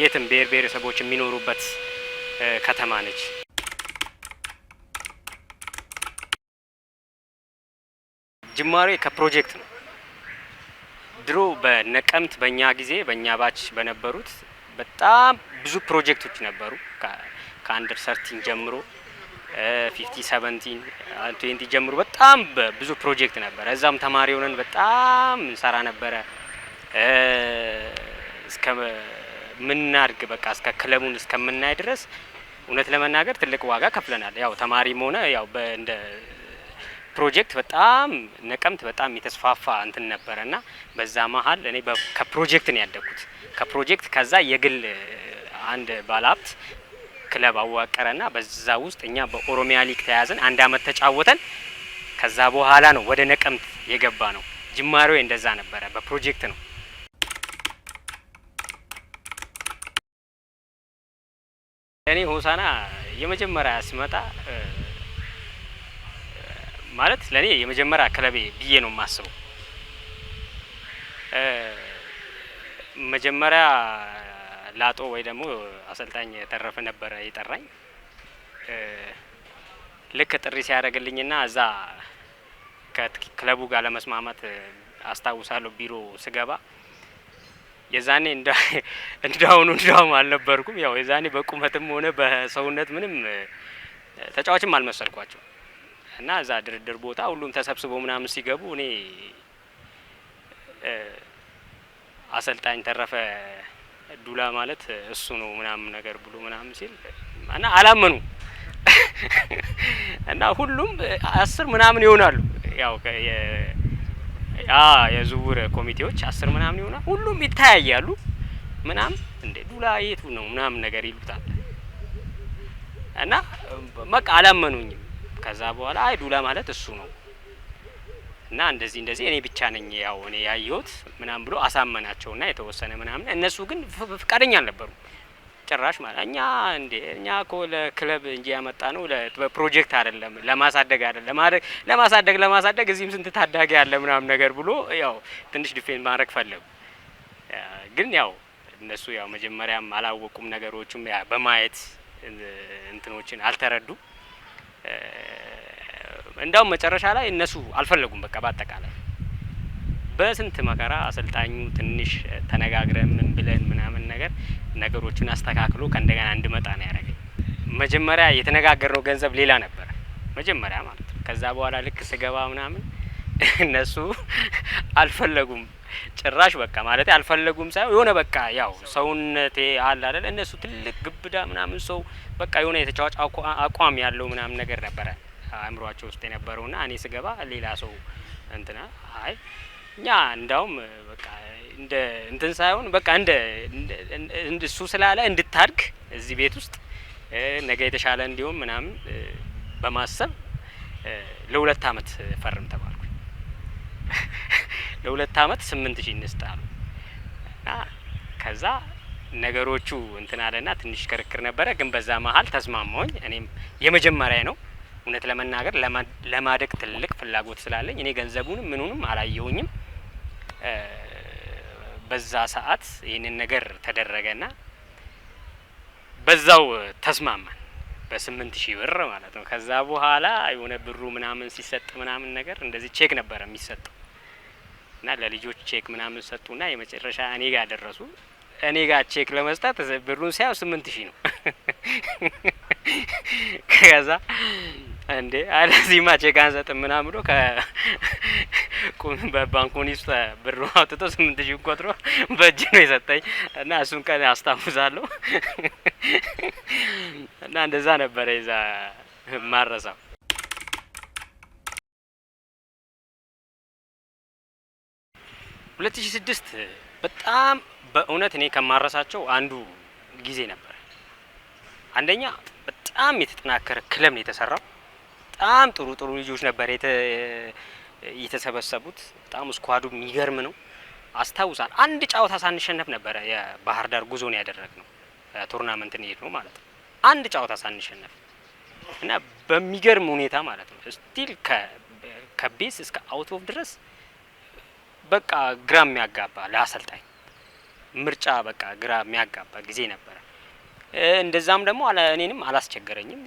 የትም ብሔር ብሔረሰቦች የሚኖሩበት ከተማ ነች። ጅማሬ ከፕሮጀክት ነው። ድሮ በነቀምት በእኛ ጊዜ በእኛ ባች በነበሩት በጣም ብዙ ፕሮጀክቶች ነበሩ። ከአንደር 13 ጀምሮ 15 17 20 ጀምሮ በጣም ብዙ ፕሮጀክት ነበር። እዛም ተማሪ ሆነን በጣም እንሰራ ነበረ። እስከ ምናርግ በቃ እስከ ክለቡን እስከምናይ ድረስ እውነት ለመናገር ትልቅ ዋጋ ከፍለናል። ያው ተማሪም ሆነ ያው እንደ ፕሮጀክት በጣም ነቀምት በጣም የተስፋፋ እንትን ነበረና በዛ መሀል እኔ ከፕሮጀክት ነው ያደኩት። ከፕሮጀክት ከዛ የግል አንድ ባለሀብት ክለብ አዋቀረና በዛ ውስጥ እኛ በኦሮሚያ ሊግ ተያዘን 1 አመት ተጫወተን። ከዛ በኋላ ነው ወደ ነቀምት የገባ ነው። ጅማሬው እንደዛ ነበረ፣ በፕሮጀክት ነው። እኔ ሆሳዕና የመጀመሪያ ስመጣ ማለት ለኔ የመጀመሪያ ክለቤ ብዬ ነው የማስበው። መጀመሪያ ላጦ ወይ ደግሞ አሰልጣኝ ተረፈ ነበረ የጠራኝ። ልክ ጥሪ ሲያደርግልኝና እዛ ከክለቡ ጋር ለመስማማት አስታውሳለሁ ቢሮ ስገባ የዛኔ እንዳሁም አልነበርኩም። ያው የዛኔ በቁመትም ሆነ በሰውነት ምንም ተጫዋችም አልመሰልኳቸው እና እዛ ድርድር ቦታ ሁሉም ተሰብስበው ምናምን ሲገቡ እኔ አሰልጣኝ ተረፈ ዱላ ማለት እሱ ነው ምናምን ነገር ብሎ ምናምን ሲል እና አላመኑ እና ሁሉም 10 ምናምን ይሆናሉ። ያው የዝውውር ኮሚቴዎች 10 ምናምን ይሆናሉ። ሁሉም ይታያያሉ ምናምን እንደ ዱላ የቱ ነው ምናምን ነገር ይሉታል እና በቃ አላመኑኝም። ከዛ በኋላ አይ ዱላ ማለት እሱ ነው እና እንደዚህ እኔ ብቻ ነኝ ያው እኔ ያየሁት ምናምን ብሎ አሳመናቸውና የተወሰነ ምናምን። እነሱ ግን ፍቃደኛ አልነበሩ ጭራሽ ማለት እኛ እኮ ለክለብ እንጂ ያመጣ ነው ለፕሮጀክት አይደለም፣ ለማሳደግ አይደለም። ለማሳደግ እዚህም ስንት ታዳጊ ያለ ምናምን ነገር ብሎ ያው ትንሽ ዲፌንድ ማድረግ ፈለጉ። ግን ያው እነሱ ያው መጀመሪያም አላወቁም ነገሮቹም ያ በማየት እንትኖችን አልተረዱ እንዳውም መጨረሻ ላይ እነሱ አልፈለጉም በቃ በአጠቃላይ በስንት መከራ አሰልጣኙ ትንሽ ተነጋግረን ምን ብለን ምናምን ነገሮችን አስተካክሎ ከእንደገና እንድመጣ ነው ያደረገኝ። መጀመሪያ የተነጋገርነው ገንዘብ ሌላ ነበር መጀመሪያ ማለት ነው። ከዛ በኋላ ልክ ስገባ ምናምን እነሱ አልፈለጉም ጭራሽ በቃ ማለት አልፈለጉም ሳይሆን የሆነ በቃ ያው ሰውነቴ አለ አይደል እነሱ ትልቅ ግብዳ ምናምን ሰው በቃ የሆነ የተጫዋች አቋም ያለው ምናምን ነገር ነበረ አእምሯቸው ውስጥ የነበረውና እኔ ስገባ ሌላ ሰው እንትና አይ እኛ እንዳውም በቃ እንደ እንትን ሳይሆን በቃ እንደ እሱ ስላለ እንድታድግ እዚህ ቤት ውስጥ ነገ የተሻለ እንዲሆን ምናምን በማሰብ ለ2 አመት ፈርም ተባልኩ። ለ2 አመት 8000 እንስጣሉ እና ከዛ ነገሮቹ እንትን አለና ትንሽ ክርክር ነበረ ግን በዛ መሀል ተስማማሁኝ። እኔም የመጀመሪያ ነው እውነት ለመናገር ለማደግ ትልቅ ፍላጎት ስላለኝ እኔ ገንዘቡንም ምኑንም አላየውኝም። በዛ ሰዓት ይሄንን ነገር ተደረገና በዛው ተስማማን በ8000 ብር ማለት ነው። ከዛ በኋላ የሆነ ብሩ ምናምን ሲሰጥ ምናምን ነገር እንደዚህ ቼክ ነበር የሚሰጠው እና ለልጆች ቼክ ምናምን ሰጡና የመጨረሻ እኔ ጋር ደረሱ። እኔ ጋር ቼክ ለመስጠት ብሩን ሳይው 8000 ነው። ከዛ እንዴ አለዚህማ ቼክ አንሰጥም ምናምን ብሎ በባንኮኒስት ብሩ አውጥቶ 8000 ቆጥሮ በእጅ ነው የሰጠኝ እና እሱን ቀን አስታውሳለሁ። እና እንደዛ ነበር ይዛ ማረሳው። 2006 በጣም በእውነት እኔ ከማረሳቸው አንዱ ጊዜ ነበር። አንደኛ በጣም የተጠናከረ ክለብ ነው የተሰራው። በጣም ጥሩ ልጆች ነበር የተሰበሰቡት። በጣም ስኳዱ የሚገርም ነው። አስታውሳል አንድ ጨዋታ ሳንሸነፍ ነበር የባህር ዳር ጉዞን ያደረግነው ቱርናመንት ነው የሄድነው ማለት ነው። አንድ ጨዋታ ሳንሸነፍ እና በሚገርም ሁኔታ ማለት ነው ስቲል ከቤስ እስከ አውት ኦፍ ድረስ በቃ ግራ የሚያጋባ ለአሰልጣኝ ምርጫ በቃ ግራ የሚያጋባ ጊዜ ነበር። እንደዛም ደግሞ እኔንም አላስቸገረኝም።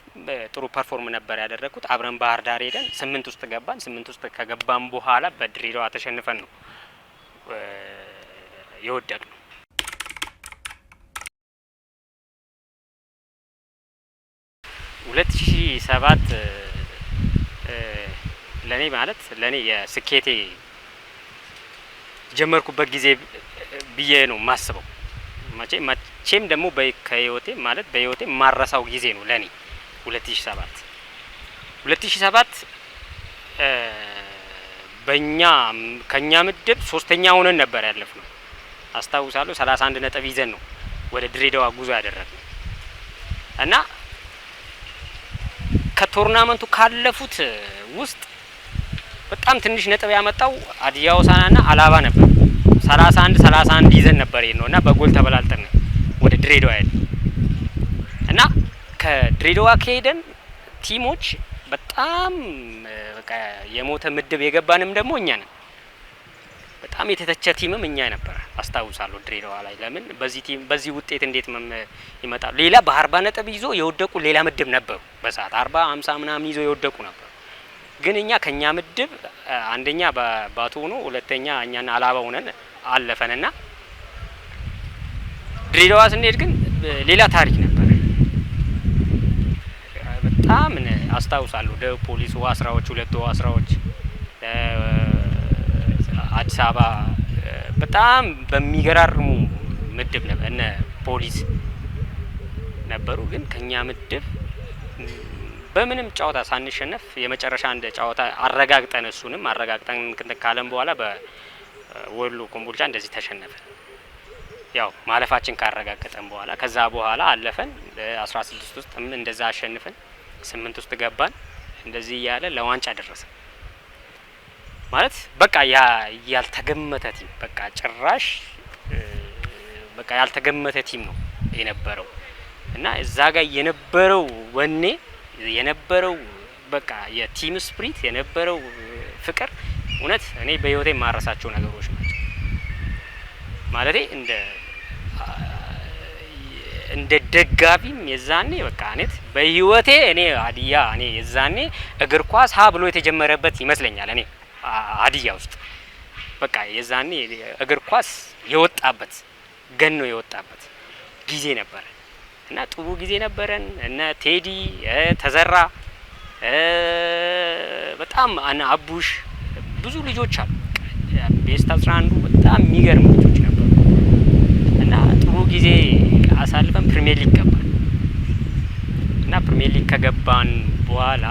ጥሩ ፐርፎርም ነበር ያደረኩት። አብረን ባህር ዳር ሄደን 8 ውስጥ ገባን። 8 ውስጥ ከገባን በኋላ በድሬዳዋ ተሸንፈን ነው የወደቅነው። ሁለት ሺህ 7 ለኔ ማለት ለኔ የስኬቴ ጀመርኩበት ጊዜ ብዬ ነው ማስበው። መቼም ደግሞ በህይወቴ ማለት በህይወቴ ማረሳው ጊዜ ነው ለኔ 2007 ከኛ ምድብ 3ኛ ሆነን ነበር ያለፍነው አስታውሳለሁ። 31 ነጥብ ይዘን ነው ወደ ድሬዳዋ ጉዞ ያደረግነው እና ከቶርናመንቱ ካለፉት ውስጥ በጣም ትንሽ ነጥብ ያመጣው ሀዲያ ሆሳዕናና አላባ ነበር። 31 ይዘን ነበር እና በጎል ተበላልጠን ወደ ድሬዳዋ ሄድን እና ከድሬዳዋ ከሄደን ቲሞች በጣም በቃ የሞተ ምድብ የገባንም ደግሞ እኛ ነን። በጣም የተተቸ ቲምም እኛ ነበር አስታውሳለሁ ድሬዳዋ ላይ። ለምን በዚህ ውጤት እንዴት ይመጣል? ሌላ በ40 ነጥብ ይዞ የወደቁ ሌላ ምድብ ነበሩ። በሰዓት 40 50 ምናምን ይዞ የወደቁ ነበሩ። ግን እኛ ከኛ ምድብ አንደኛ ባቶ ሆኖ ሁለተኛ እኛና አላባ ሆነን አለፈንና ድሬዳዋ ስንሄድ ግን ሌላ ታሪክ ነበር። በጣም አስታውሳለሁ ደቡብ ፖሊስ ዋስራዎች 2 ዋስራዎች አዲስ አበባ በጣም በሚገራርሙ ምድብ ነበር እነ ፖሊስ ነበሩ። ግን ከኛ ምድብ በምንም ጨዋታ ሳንሸነፍ የመጨረሻ አንድ ጨዋታ አረጋግጠን እሱንም አረጋግጠን ካለም በኋላ በወሎ ኮምቦልቻ እንደዚህ ተሸነፈ። ያው ማለፋችን ካረጋገጠን በኋላ ከዛ በኋላ አለፈን 16 ውስጥ እንደዛ አሸንፈን 8 ውስጥ ገባን። እንደዚህ ያለ ለዋንጫ ደረሰ ማለት በቃ ያልተገመተ ቲም በቃ ጭራሽ በቃ ያልተገመተ ቲም ነው የነበረው እና እዛ ጋር የነበረው ወኔ የነበረው በቃ የቲም ስፕሪት የነበረው ፍቅር እውነት እኔ በህይወቴ ማረሳቸው ነገሮች ናቸው። ማለቴ እንደ እንደ ደጋፊም የዛኔ በቃ እኔት በህይወቴ እኔ ሀዲያ እኔ የዛኔ እግር ኳስ ሀ ብሎ የተጀመረበት ይመስለኛል። እኔ ሀዲያ ውስጥ በቃ የዛኔ እግር ኳስ የወጣበት ገኖ የወጣበት ጊዜ ነበር እና ጥሩ ጊዜ ነበረን። እነ ቴዲ ተዘራ በጣም አና አቡሽ ብዙ ልጆች አሉ። ቤስት 11 በጣም የሚገርም ልጆች ነበሩ እና ጥሩ ጊዜ አሳልፈን ፕሪሚየር ሊግ ገባን እና ፕሪሚየር ሊግ ከገባን በኋላ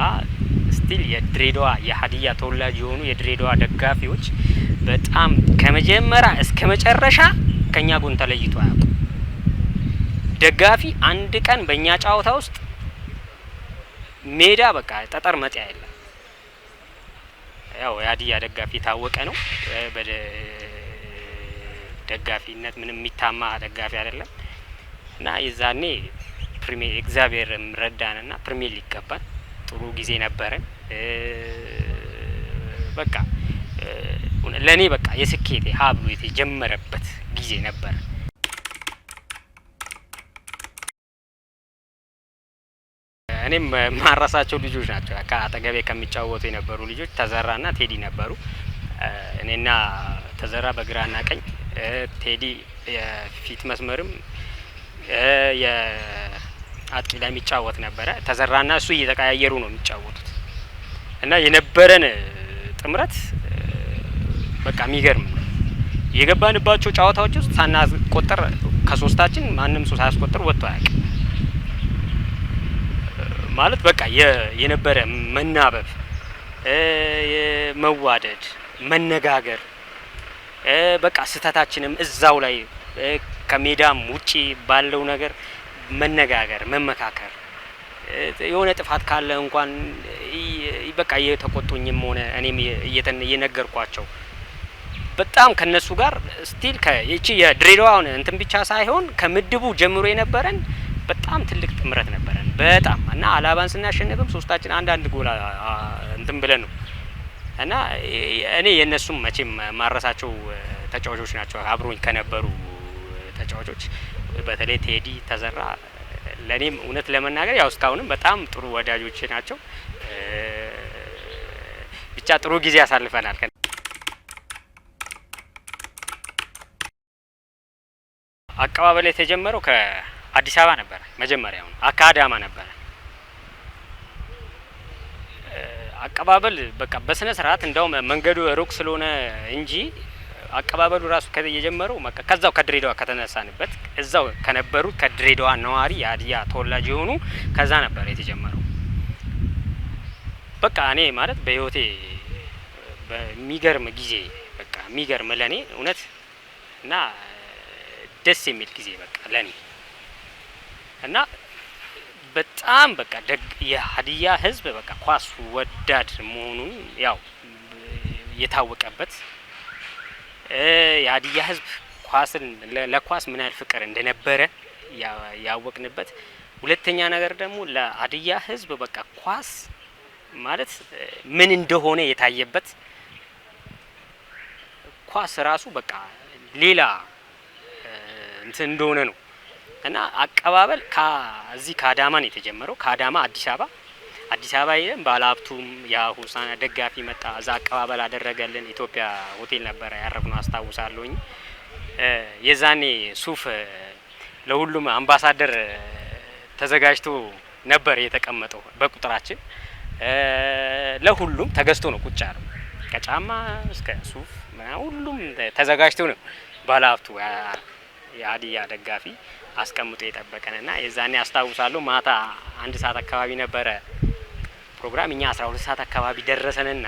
ስቲል የድሬዳዋ የሀዲያ ተወላጅ የሆኑ የድሬዳዋ ደጋፊዎች በጣም ከመጀመሪያ እስከ መጨረሻ ከኛ ጎን ተለይቶ አያውቁም። ደጋፊ አንድ ቀን በእኛ ጫዋታ ውስጥ ሜዳ በቃ ጠጠር መጥያ የለም። ያው የሀዲያ ደጋፊ የታወቀ ነው። በደጋፊነት ምንም የሚታማ ደጋፊ አይደለም እና የዛኔ ፕሪሚየር እግዚአብሔር ረዳንና ፕሪሚየር ሊግ ገባን። ጥሩ ጊዜ ነበረን። በቃ ለኔ በቃ የስኬቴ ሀ ብሎ የተጀመረበት ጊዜ ነበር። እኔም ማራሳቸው ልጆች ናቸው። ከአጠገቤ ከሚጫወቱ የነበሩ ልጆች ተዘራና ቴዲ ነበሩ። እኔና ተዘራ በግራና ቀኝ፣ ቴዲ የፊት መስመርም የአጥቂ ላይ የሚጫወት ነበረ። ተዘራና እሱ እየተቀያየሩ ነው የሚጫወቱት እና የነበረን ጥምረት በቃ የሚገርም ነው። የገባንባቸው ጨዋታዎች ውስጥ ሳናስቆጥር ከሶስታችን ማንም ሰው ሳያስቆጥር ወጥቶ አያውቅም። ማለት በቃ የነበረ መናበብ፣ መዋደድ፣ መነጋገር በቃ ስህተታችንም እዛው ላይ ከሜዳም ውጪ ባለው ነገር መነጋገር፣ መመካከር የሆነ ጥፋት ካለ እንኳን በቃ እየተቆጡኝም ሆነ እኔም እየነገርኳቸው በጣም ከነሱ ጋር ስቲል ከይቺ የድሬዳዋውን እንትን ብቻ ሳይሆን ከምድቡ ጀምሮ የነበረን በጣም ትልቅ ጥምረት ነበረን በጣም እና አላባን ስናሸንፍም ሶስታችን አንድ ጎል እንትን ብለን ነው እና እኔ የነሱም መቼም ማረሳቸው ተጫዋቾች ናቸው። አብሮኝ ከነበሩ ተጫዋቾች በተለይ ቴዲ ተዘራ ለኔም እውነት ለመናገር ያው እስካሁንም በጣም ጥሩ ወዳጆች ናቸው። ብቻ ጥሩ ጊዜ ያሳልፈናል። አቀባበል የተጀመረው ከአዲስ አበባ ነበር። መጀመሪያው አካዳማ ነበር አቀባበል በቃ በስነ ስርዓት እንደውም መንገዱ ሩቅ ስለሆነ እንጂ አቀባበሉ ራሱ የጀመረው ከዛው ከድሬዳዋ ከተነሳንበት እዛው ከነበሩት ከድሬዳዋ ነዋሪ የሀዲያ ተወላጅ የሆኑ ከዛ ነበር የተጀመረው። በቃ እኔ ማለት በህይወቴ በሚገርም ጊዜ በቃ የሚገርም ለኔ እውነት እና ደስ የሚል ጊዜ በቃ ለኔ እና በጣም በቃ የሀዲያ ህዝብ በቃ ኳስ ወዳድ መሆኑን ያው የታወቀበት የሀዲያ ህዝብ ኳስን ለኳስ ምን ያህል ፍቅር እንደነበረ ያወቅንበት። ሁለተኛ ነገር ደግሞ ለሀዲያ ህዝብ በቃ ኳስ ማለት ምን እንደሆነ የታየበት ኳስ ራሱ በቃ ሌላ እንትን እንደሆነ ነው እና አቀባበል ከዚህ ከአዳማ ነው የተጀመረው። ከአዳማ አዲስ አበባ ይሄን ባለሀብቱም የሆሳዕና ደጋፊ መጣ። እዛ አቀባበል አደረገልን። ኢትዮጵያ ሆቴል ነበረ ያረፍነው አስታውሳለሁኝ። የዛኔ ሱፍ ለሁሉም አምባሳደር ተዘጋጅቶ ነበር የተቀመጠው በቁጥራችን። ለሁሉም ተገዝቶ ነው ቁጭ ያለው ከጫማ እስከ ሱፍ ሁሉም ተዘጋጅቶ ነው ባለሀብቱ የሀዲያ ደጋፊ አስቀምጦ የጠበቀንና የዛኔ አስታውሳለሁ ማታ 1 ሰዓት አካባቢ ነበረ ፕሮግራም። እኛ 12 ሰዓት አካባቢ ደረሰንና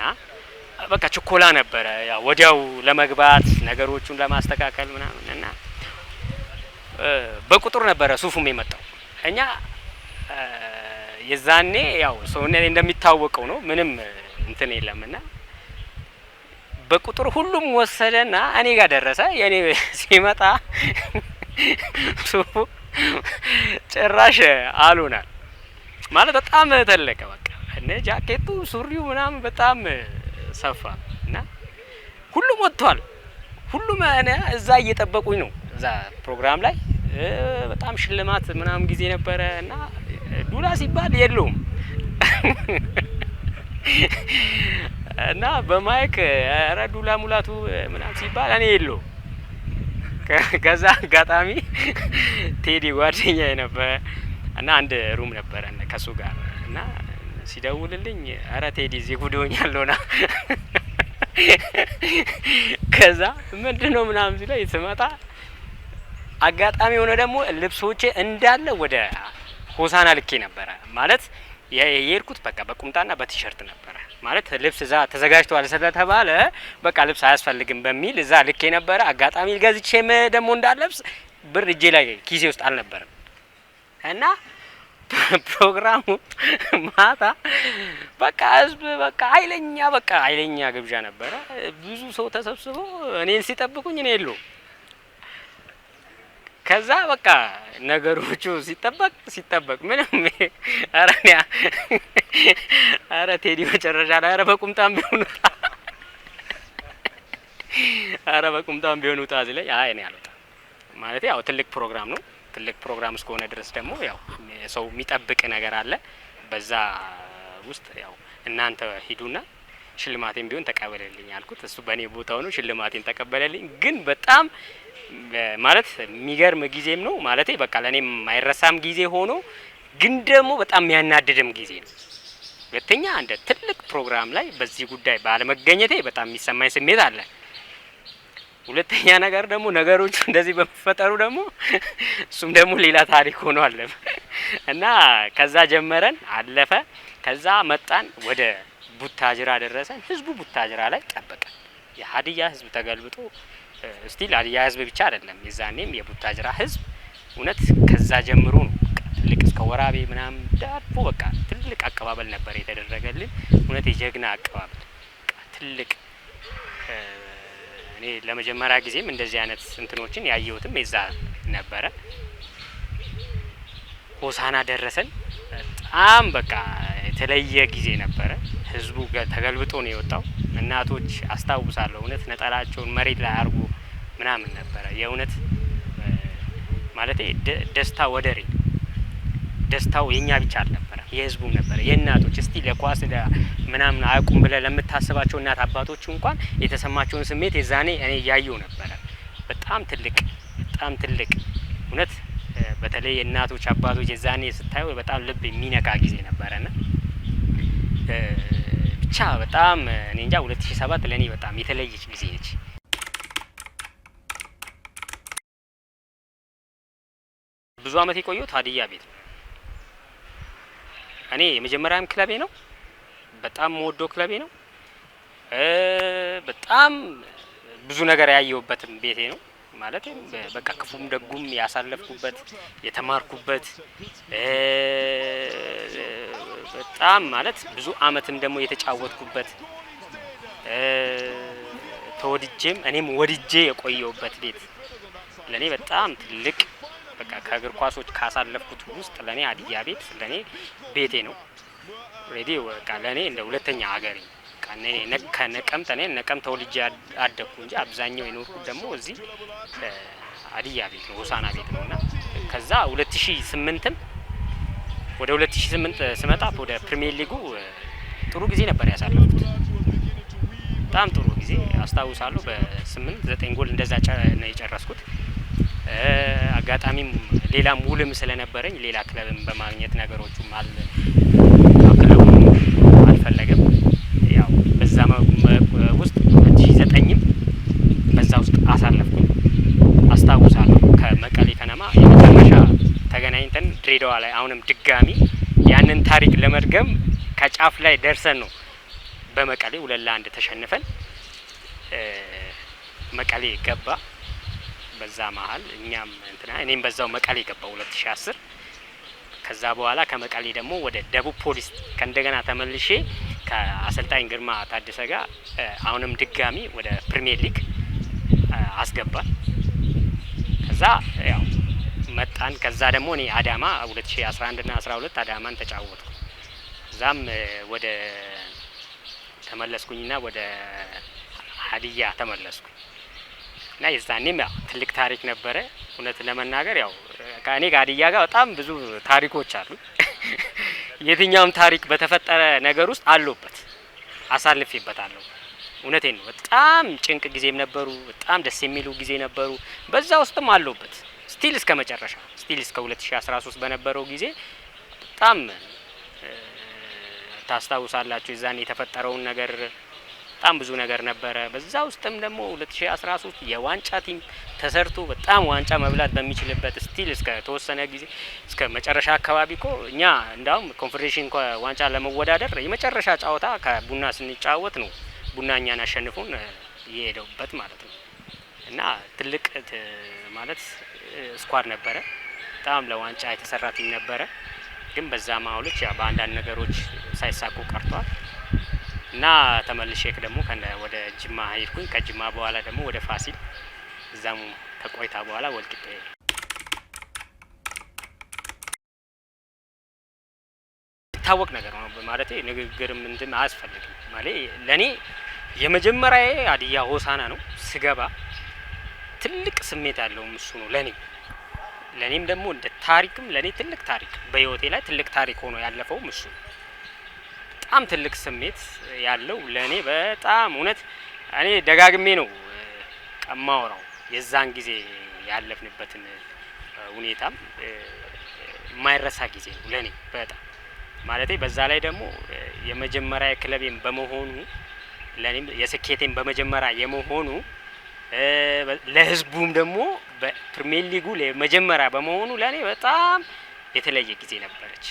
በቃ ችኮላ ነበረ ያው ወዲያው ለመግባት ነገሮቹን ለማስተካከል ምናምን እና በቁጥር ነበረ ሱፉም የመጣው። እኛ የዛኔ ያው ሰውነት እንደሚታወቀው ነው ምንም እንትን የለምና በቁጥር ሁሉም ወሰደና እኔ ጋር ደረሰ። የኔ ሲመጣ ሱፉ ጭራሽ አሉናል ማለት በጣም ተለቀ። በቃ እነ ጃኬቱ ሱሪው ምናምን በጣም ሰፋ እና ሁሉም ወጥቷል። ሁሉም እኔ እዛ እየጠበቁኝ ነው እዛ ፕሮግራም ላይ በጣም ሽልማት ምናምን ጊዜ ነበረ እና ዱላ ሲባል የለውም እና በማይክ ኧረ ዱላ ሙላቱ ምናምን ሲባል እኔ የለውም። ከዛ አጋጣሚ ቴዲ ጓደኛዬ ነበረ እና አንድ ሩም ነበረ ከሱ ጋር እና ሲደውልልኝ ኧረ ቴዲ እዚህ ጉድ ሆኛለሁና ከዛ ምንድነው ምናምን ሲለኝ ስመጣ አጋጣሚ ሆነ ደግሞ ልብሶቼ እንዳለ ወደ ሆሳና ልኬ ነበረ ማለት የሄድኩት በቃ በቁምጣና በቲሸርት ነበረ ማለት ልብስ እዛ ተዘጋጅቷል ስለተባለ በቃ ልብስ አያስፈልግም በሚል እዛ ልኬ ነበረ። አጋጣሚ ገዝቼም ደግሞ እንዳለብስ ብር እጄ ላይ ኪሴ ውስጥ አልነበረም እና ፕሮግራሙ ማታ በቃ ህዝብ በቃ ኃይለኛ ግብዣ ነበረ። ብዙ ሰው ተሰብስቦ እኔን ሲጠብቁኝ እኔ የለውም። ከዛ በቃ ነገሮቹ ሲጠበቅ ምንም ኧረ ቴዲ መጨረሻ ላይ ኧረ በቁምጣም ቢሆን ውጣ ሲለኝ አይ እኔ አልወጣም ማለት ያው ትልቅ ፕሮግራም ነው። ትልቅ ፕሮግራም እስከሆነ ድረስ ደግሞ ያው ሰው የሚጠብቅ ነገር አለ። በዛ ውስጥ ያው እናንተ ሂዱና ሽልማቴን ቢሆን ተቀበለልኝ አልኩት። እሱ በእኔ ቦታው ነው ሽልማቴን ተቀበለልኝ። ግን በጣም ማለት የሚገርም ጊዜም ነው ማለቴ በቃ ለኔ የማይረሳም ጊዜ ሆኖ ግን ደግሞ በጣም የሚያናድድም ጊዜ ነው። ሁለተኛ እንደ ትልቅ ፕሮግራም ላይ በዚህ ጉዳይ ባለመገኘቴ በጣም የሚሰማኝ ስሜት አለ። ሁለተኛ ነገር ደግሞ ነገሮቹ እንደዚህ በመፈጠሩ ደግሞ እሱም ደግሞ ሌላ ታሪክ ሆኖ አለፈ እና ከዛ ጀመረን አለፈ። ከዛ መጣን ወደ ቡታጅራ ደረሰን። ህዝቡ ቡታጅራ ላይ ጠበቀ። የሀዲያ ህዝብ ተገልብጦ ስቲል ሀዲያ ህዝብ ብቻ አይደለም የዛኔም የቡታጅራ ህዝብ እውነት ከዛ ጀምሮ ነው ትልቅ እስከ ወራቤ ምናምን ዳቦ በቃ ትልቅ አቀባበል ነበር የተደረገልን። እውነት የጀግና አቀባበል ትልቅ እኔ ለመጀመሪያ ጊዜም እንደዚህ አይነት እንትኖችን ያየሁትም የዛ ነበረ። ሆሳና ደረሰን። በጣም በቃ የተለየ ጊዜ ነበረ። ህዝቡ ተገልብጦ ነው የወጣው። እናቶች አስታውሳለሁ እውነት ነጠላቸውን መሬት ላይ አርጉ ምናምን ነበረ። የእውነት ማለቴ ደስታ ወደሬ ደስታው የኛ ብቻ አልነበረም የህዝቡም ነበረ። የእናቶች እስቲ ለኳስ ምናምን አያውቁም ብለ ለምታስባቸው እናት አባቶች እንኳን የተሰማቸውን ስሜት የዛኔ እኔ ያየው ነበረ። በጣም ትልቅ እውነት በተለይ እናቶች አባቶች የዛኔ ስታዩ በጣም ልብ የሚነካ ጊዜ ነበረና ብቻ በጣም እኔ እንጃ 2007 ለኔ በጣም የተለየች ጊዜ ነች። ብዙ አመት የቆየሁት ሀዲያ ቤት ነው። እኔ የመጀመሪያም ክለቤ ነው። በጣም ወዶ ክለቤ ነው። በጣም ብዙ ነገር ያየሁበትም ቤቴ ነው ማለት በቃ ክፉም ደጉም ያሳለፍኩበት የተማርኩበት በጣም ማለት ብዙ አመትም ደግሞ የተጫወትኩበት ተወድጄም እኔም ወድጄ የቆየሁበት ቤት ለኔ በጣም ትልቅ በቃ ከእግር ኳሶች ካሳለፍኩት ውስጥ ለኔ ሀዲያ ቤት ለኔ ቤቴ ነው። ሬዲ በቃ ለኔ እንደ ሁለተኛ ሀገሬ በቃ ነቀምት ተወልጄ አደኩ እንጂ አብዛኛው የኖርኩት ደግሞ እዚህ ሀዲያ ቤት ነው ሆሳና ቤት ነውና ከዛ 2008ም ወደ 2008 ስመጣ ወደ ፕሪሚየር ሊጉ ጥሩ ጊዜ ነበር ያሳለፍኩት። በጣም ጥሩ ጊዜ አስታውሳለሁ። በ8-9 ጎል እንደዛ ነው የጨረስኩት። አጋጣሚም ሌላም ውልም ስለነበረኝ ሌላ ክለብም በማግኘት ነገሮቹም ክለቡ አልፈለገም። ያው በዛ ውስጥ 2009ም በዛ ውስጥ አሳለፍኩኝ። አስታውሳለሁ ከመቀሌ ከነማ የመጨረሻ ተገናኝተን ድሬዳዋ ላይ አሁንም ድጋሚ ያንን ታሪክ ለመድገም ከጫፍ ላይ ደርሰን ነው በመቀሌ 2-1 ተሸንፈን መቀሌ ገባ። በዛ መሀል እኛም እኔም በዛው መቀሌ ገባው 2010። ከዛ በኋላ ከመቀሌ ደግሞ ወደ ደቡብ ፖሊስ ከእንደገና ተመልሼ ከአሰልጣኝ ግርማ ታደሰ ጋር አሁንም ድጋሚ ወደ ፕሪሚየር ሊግ አስገባን። ከዛ ያው መጣን። ከዛ ደግሞ እኔ አዳማ 2011 እና 12 አዳማን ተጫወትኩ። እዛም ወደ ተመለስኩኝና ወደ ሀዲያ ተመለስኩ። እና የዛኔም ያው ትልቅ ታሪክ ነበረ። እውነት ለመናገር ያው ከእኔ ከሀዲያ ጋር በጣም ብዙ ታሪኮች አሉ። የትኛውም ታሪክ በተፈጠረ ነገር ውስጥ አለበት አሳልፌበታለሁ። እውነቴን ነው። በጣም ጭንቅ ጊዜም ነበሩ፣ በጣም ደስ የሚሉ ጊዜ ነበሩ። በዛ ውስጥም አለበት ስቲል እስከ መጨረሻ ስቲል እስከ 2013 በነበረው ጊዜ በጣም ታስታውሳላችሁ የዛኔ የተፈጠረውን ነገር በጣም ብዙ ነገር ነበረ። በዛ ውስጥም ደግሞ 2013 የዋንጫ ቲም ተሰርቶ በጣም ዋንጫ መብላት በሚችልበት ስቲል እስከ ተወሰነ ጊዜ እስከ መጨረሻ አካባቢ እኮ እኛ እንዳውም ኮንፌዴሬሽን ዋንጫ ለመወዳደር የመጨረሻ ጨዋታ ከቡና ስንጫወት ነው ቡና እኛን አሸንፎን የሄደውበት ማለት ነው። እና ትልቅ ማለት ስኳድ ነበረ። በጣም ለዋንጫ የተሰራ ቲም ነበረ። ግን በዛ ማውለች ያ በአንዳንድ ነገሮች ሳይሳኩ ቀርቷል። እና ተመልሼ ደግሞ ወደ ጅማ ሄድኩኝ። ከጅማ በኋላ ደግሞ ወደ ፋሲል እዛም ከቆይታ በኋላ ወልቂጤ ታወቅ ነገር ነው ማለት ንግግርም እንትን አያስፈልግም ማለት ለኔ የመጀመሪያዬ ሀዲያ ሆሳና ነው። ስገባ ትልቅ ስሜት ያለው እሱ ነው ለኔም ደግሞ እንደ ታሪክም ለኔ ትልቅ ታሪክ በህይወቴ ላይ ትልቅ ታሪክ ሆኖ ያለፈው እሱ በጣም ትልቅ ስሜት ያለው ለኔ በጣም እውነት እኔ ደጋግሜ ነው ቀማውራው የዛን ጊዜ ያለፍንበትን ሁኔታም የማይረሳ ጊዜ ነው ለኔ በጣም ማለቴ በዛ ላይ ደግሞ የመጀመሪያ ክለቤም በመሆኑ ለኔም የስኬቴም በመጀመሪያ የመሆኑ ለህዝቡም ደግሞ በፕሪሚየር ሊጉ ለመጀመሪያ በመሆኑ ለኔ በጣም የተለየ ጊዜ ነበረች።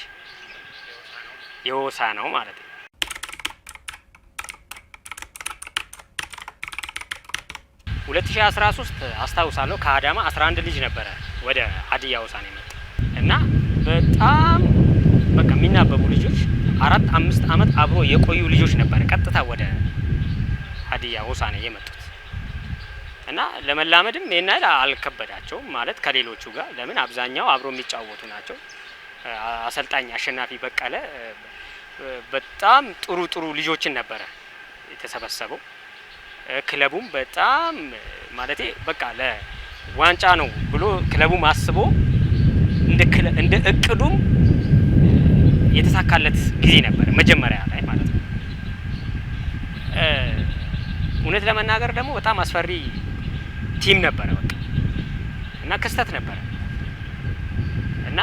የሆሳናው ማለት ነው። 2013 አስታውሳለሁ ከአዳማ 11 ልጅ ነበረ ወደ ሀዲያ ሆሳና የመጣ እና በጣም በቃ የሚናበቡ ልጆች 4-5 አመት አብሮ የቆዩ ልጆች ነበረ ቀጥታ ወደ ሀዲያ ሆሳና የመጡት እና ለመላመድም ይሄን አይደል አልከበዳቸውም ማለት ከሌሎቹ ጋር ለምን አብዛኛው አብሮ የሚጫወቱ ናቸው። አሰልጣኝ አሸናፊ በቀለ በጣም ጥሩ ልጆችን ነበረ የተሰበሰበው። ክለቡም በጣም ማለቴ በቃ ለዋንጫ ነው ብሎ ክለቡም አስቦ እንደ እቅዱም የተሳካለት ጊዜ ነበር መጀመሪያ ላይ ማለት ነው። እውነት ለመናገር ደግሞ በጣም አስፈሪ ቲም ነበረ በቃ እና ክስተት ነበረ እና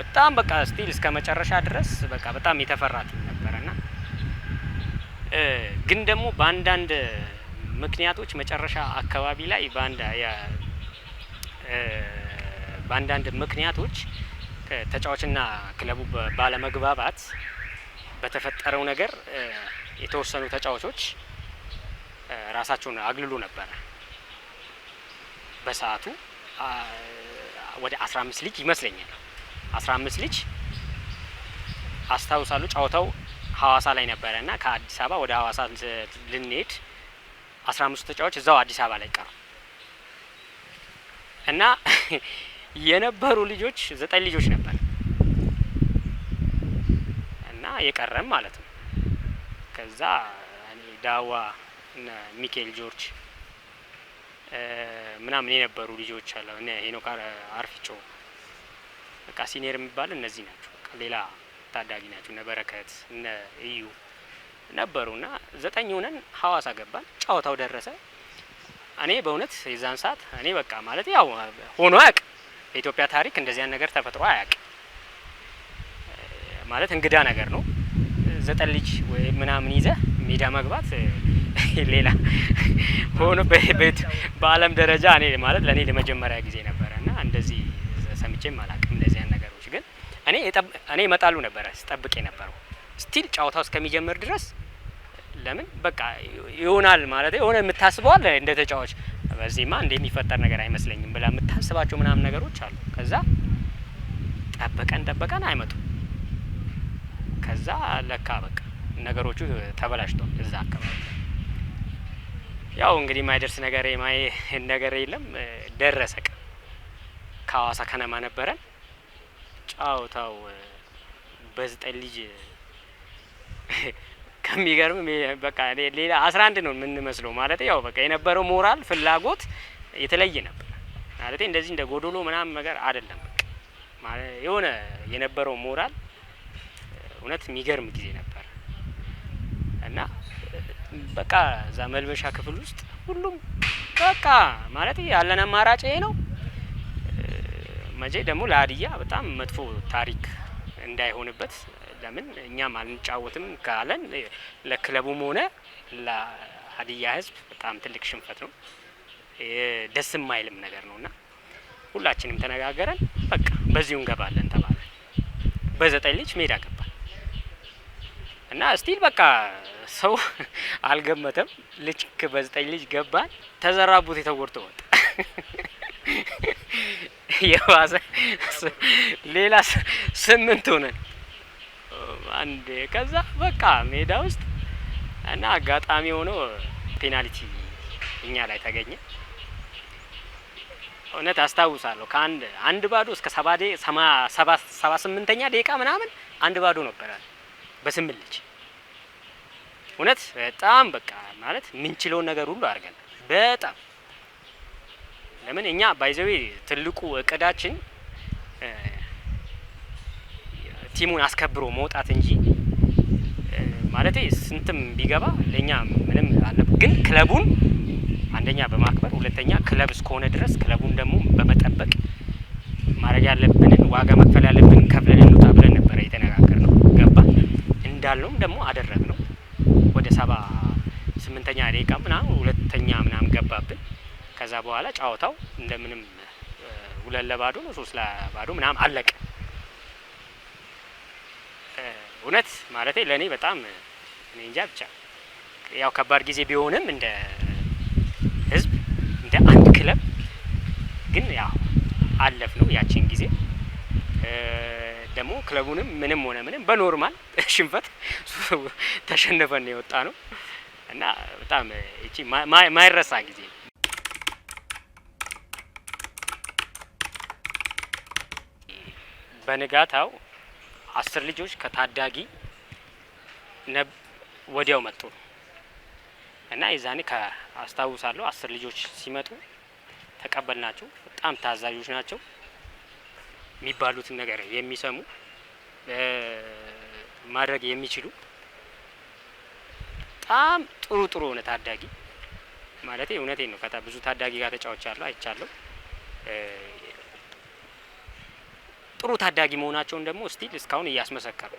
በጣም በቃ ስቲል እስከ መጨረሻ ድረስ በቃ በጣም የተፈራ ቲም ነበርና ግን ደግሞ በአንዳንድ ምክንያቶች መጨረሻ አካባቢ ላይ በአንዳንድ ምክንያቶች ተጫዋችና ክለቡ ባለመግባባት በተፈጠረው ነገር የተወሰኑ ተጫዋቾች ራሳቸውን አግልሉ ነበር። በሰዓቱ ወደ 15 ልጅ ይመስለኛል 15 ልጅ አስታውሳለሁ። ጨዋታው ሐዋሳ ላይ ነበረና ከአዲስ አበባ ወደ ሐዋሳ ልንሄድ 15 ተጫዋቾች እዛው አዲስ አበባ ላይ ቀሩ እና የነበሩ ልጆች 9 ልጆች ነበር እና የቀረም ማለት ነው። ከዛ እኔ ዳዋ እና ሚካኤል ጆርጅ ምናምን የነበሩ ልጆች አለ እና ሄኖክ አርፊጮ በቃ ሲኒየር የሚባል እነዚህ ናቸው። ሌላ ታዳጊ ናቸው እነ በረከት እነ እዩ ነበሩና 9 ሆነን ሐዋሳ ገባን። ጨዋታው ደረሰ። እኔ በእውነት የዛን ሰዓት እኔ በቃ ማለት ያው ሆኖ አያውቅ በኢትዮጵያ ታሪክ እንደዚያ ነገር ተፈጥሮ አያውቅ ማለት እንግዳ ነገር ነው። 9 ልጅ ወይ ምናምን ይዘህ ሜዳ መግባት ሌላ ሆኖ በዓለም ደረጃ እኔ ማለት ለኔ ለመጀመሪያ ጊዜ ነበርና እንደዚህ ሰምቼም አላውቅም እንደዚህ ነገሮች። ግን እኔ እመጣሉ ነበር ስጠብቅ የነበረው ስቲል ጨዋታው እስከሚጀምር ድረስ ለምን በቃ ይሆናል ማለት የሆነ የምታስበው አለ እንደ ተጫዋች በዚህማ እንደሚፈጠር ነገር አይመስለኝም ብላ የምታስባቸው ምናምን ነገሮች አሉ። ከዛ ጠበቀን አይመጡም። ከዛ ለካ በቃ ነገሮቹ ተበላሽተው እዛ አካባቢ ያው እንግዲህ ማይደርስ ነገር የለም። ደረሰ ቀን ከሐዋሳ ከነማ ነበረን ጨዋታው በ9 ልጅ ከሚገርም በቃ ሌላ 11 ነው የምንመስለው ማለት ያው በቃ የነበረው ሞራል ፍላጎት የተለየ ነበር ማለት እንደዚህ እንደ ጎዶሎ ምናምን ነገር አይደለም ማለት የሆነ የነበረው ሞራል እውነት የሚገርም ጊዜ ነበር እና በቃ እዛ መልበሻ ክፍል ውስጥ ሁሉም በቃ ማለት ያለን አማራጭ ይሄ ነው መቼ ደግሞ ለሀዲያ በጣም መጥፎ ታሪክ እንዳይሆንበት ለምን እኛም አንጫወትም ካለን ለክለቡም ሆነ ለሀዲያ ህዝብ በጣም ትልቅ ሽንፈት ነው ደስ የማይልም ነገር ነውና ሁላችንም ተነጋገረን በቃ በዚሁ እንገባለን ተባለ በ9 ልጅ ሜዳ ገባ እና ስቲል በቃ ሰው አልገመተም ልጅ በ9 ልጅ ገባ ተዘራቡት የተወርቶ ወጣ የዋዘ ሌላ 8 ሆነን አንዴ ከዛ በቃ ሜዳ ውስጥ እና አጋጣሚ ሆኖ ፔናልቲ እኛ ላይ ተገኘ እውነት አስታውሳለሁ ከአንድ ባዶ እስከ 78ኛ ደቂቃ ምናምን 1 ባዶ ነበር በ8 ልጅ እውነት በጣም በቃ ማለት ምንችለው ነገር ሁሉ አድርገን በጣም ለምን እኛ ባይዘዌ ትልቁ እቅዳችን ቲሙን አስከብሮ መውጣት እንጂ ማለት ስንትም ቢገባ ለኛ ምንም አልነበረ ግን ክለቡን አንደኛ በማክበር ሁለተኛ ክለብ እስከሆነ ድረስ ክለቡን ደግሞ በመጠበቅ ማድረግ ያለብንን ዋጋ መክፈል ያለብንን ከፍለን እንውጣ ብለን ነበር የተነጋገርነው ገባ እንዳልነውም ደግሞ አደረግነው ወደ 78ኛ ደቂቃ ምናምን ሁለተኛ ምናምን ገባብን ከዛ በኋላ ጫወታው እንደምንም 2-2 ነው 3-2 ምናምን አለቀ እውነት ማለት ለኔ በጣም እኔ እንጃ ብቻ ያው ከባድ ጊዜ ቢሆንም እንደ ህዝብ እንደ አንድ ክለብ ግን ያው አለፍ ነው ያቺን ጊዜ ደግሞ ክለቡንም ምንም ሆነ ምንም በኖርማል ሽንፈት ተሸነፈን የወጣ ነው እና በጣም እቺ ማይረሳ ጊዜ በንጋታው 10 ልጆች ከታዳጊ ወዲያው መጡ እና የዛኔ አስታውሳለሁ 10 ልጆች ሲመጡ ተቀበልናቸው በጣም ታዛዦች ናቸው የሚባሉትን ነገር የሚሰሙ ማድረግ የሚችሉ በጣም ጥሩ ሆነ ታዳጊ ማለት እውነቴን ነው ብዙ ታዳጊ ጋር ተጫውቻለሁ አይቻለሁ ጥሩ ታዳጊ መሆናቸውን ደግሞ ስቲል እስካሁን እያስመሰከሩ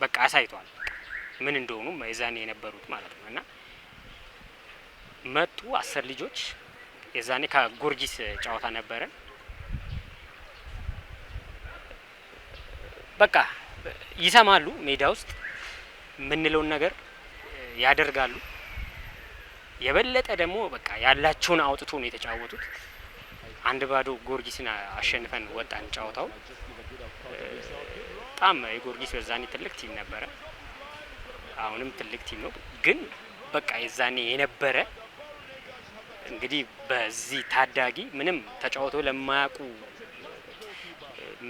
በቃ አሳይቷል ምን እንደሆኑ የዛኔ የነበሩት ማለት ነው እና መጡ 10 ልጆች የዛኔ ከጎርጊስ ጨዋታ ነበረ በቃ ይሰማሉ ሜዳ ውስጥ ምንለውን ነገር ያደርጋሉ የበለጠ ደግሞ በቃ ያላቸውን አውጥቶ ነው የተጫወቱት 1-2 ጎርጊስን አሸንፈን ወጣን ጫወታው በጣም የጎርጊስ በዛኔ ትልቅ ቲም ነበረ አሁንም ትልቅ ቲም ነው ግን በቃ የዛኔ የነበረ እንግዲህ በዚህ ታዳጊ ምንም ተጫውቶ ለማያውቁ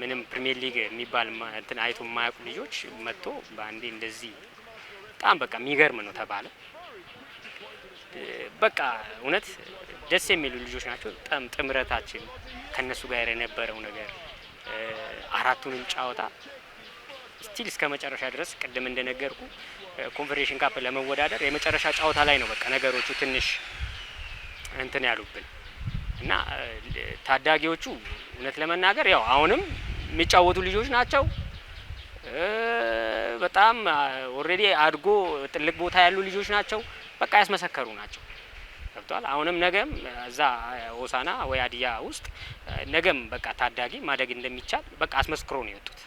ምንም ፕሪሚየር ሊግ የሚባል እንትን አይቶ የማያውቁ ልጆች መጥቶ በአንዴ እንደዚህ በጣም በቃ የሚገርም ነው ተባለ በቃ እውነት ደስ የሚሉ ልጆች ናቸው በጣም ጥምረታችን ከነሱ ጋር የነበረው ነገር አራቱንም ጫወታ ስቲል እስከ መጨረሻ ድረስ ቅድም እንደነገርኩ ኮንፌዴሬሽን ካፕ ለመወዳደር የመጨረሻ ጫወታ ላይ ነው በቃ ነገሮቹ ትንሽ እንትን ያሉብን እና ታዳጊዎቹ እውነት ለመናገር ያው አሁንም የሚጫወቱ ልጆች ናቸው በጣም ኦሬዲ አድጎ ትልቅ ቦታ ያሉ ልጆች ናቸው በቃ ያስመሰከሩ ናቸው ገብቷል አሁንም ነገም እዛ ሆሳና ወይ ሀዲያ ውስጥ ነገም በቃ ታዳጊ ማደግ እንደሚቻል በቃ አስመስክሮ ነው የወጡት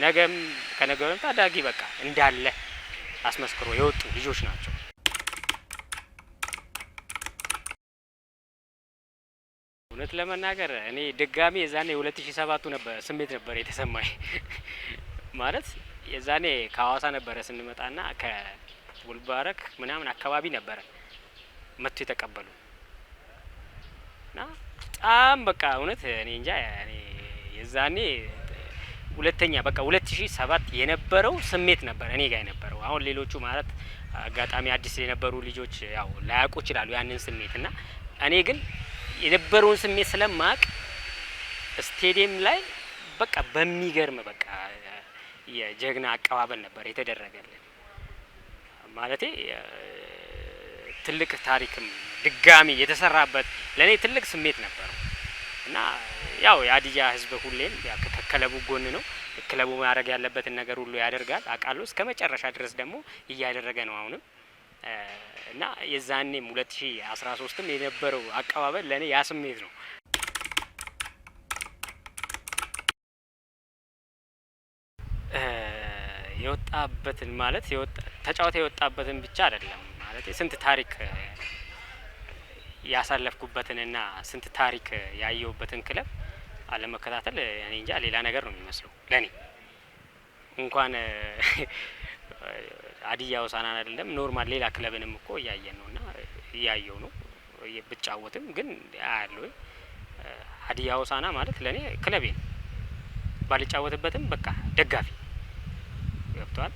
ነገም ከነገም ታዳጊ በቃ እንዳለ አስመስክሮ የወጡ ልጆች ናቸው እውነት ለመናገር እኔ ድጋሚ የዛኔ 2007 ነበር ስሜት ነበር የተሰማኝ ማለት የዛኔ ከሐዋሳ ነበረ ስንመጣና ከቡልባረክ ምናምን አካባቢ ነበረ መጥቶ የተቀበሉ እና በጣም በቃ እውነት እኔ እንጃ እኔ የዛኔ ሁለተኛ በቃ 2007 የነበረው ስሜት ነበር እኔ ጋር የነበረው። አሁን ሌሎቹ ማለት አጋጣሚ አዲስ የነበሩ ልጆች ያው ላያውቁ ይችላሉ ያንን ስሜት እና እኔ ግን የነበረውን ስሜት ስለማቅ ስቴዲየም ላይ በቃ በሚገርም በቃ የጀግና አቀባበል ነበር የተደረገልን። ማለቴ ትልቅ ታሪክም ድጋሚ የተሰራበት ለኔ ትልቅ ስሜት ነበር እና ያው የሀዲያ ህዝብ ሁሌም ከክለቡ ጎን ነው። ክለቡ ማድረግ ያለበትን ነገር ሁሉ ያደርጋል አውቃለሁ። እስከ መጨረሻ ድረስ ደግሞ እያደረገ ነው አሁንም እና የዛኔም 2013ም የነበረው አቀባበል ለኔ ያ ስሜት ነው። የወጣበትን ማለት ተጫዋታ የወጣበትን ብቻ አይደለም ማለት ስንት ታሪክ ያሳለፍኩበትንና ስንት ታሪክ ያየሁበትን ክለብ አለመከታተል እኔ እንጃ ሌላ ነገር ነው የሚመስለው ለኔ። እንኳን ሀዲያ ሆሳዕናን አይደለም ኖርማል ሌላ ክለብንም እኮ እያየን ነውና እያየው ነው ብጫወትም ግን አያለው ሀዲያ ሆሳዕና ማለት ለኔ ክለቤ ነው። ባልጫወትበትም በቃ ደጋፊ ገብቷል።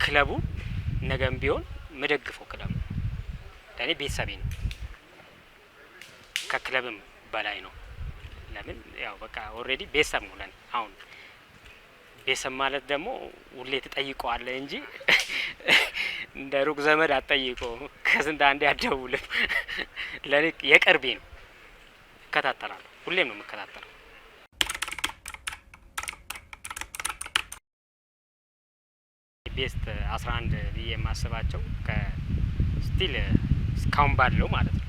ክለቡ ነገም ቢሆን መደግፈው ክለብ ነው ለኔ ቤተሰቤ ነው። ከክለብም በላይ ነው። ለምን ያው በቃ ኦሬዲ ቤተሰብ ነው ለኔ። አሁን ቤተሰብ ማለት ደግሞ ሁሌ ትጠይቀዋለህ እንጂ እንደ ሩቅ ዘመድ አትጠይቀው። ከስንት አንዴ አትደውልም። ለኔ የቅርቤ ነው። እከታተላለሁ፣ ሁሌም ነው የምከታተለው። ቤስት 11 ብዬ የማስባቸው ከስቲል እስካሁን ባለው ማለት ነው።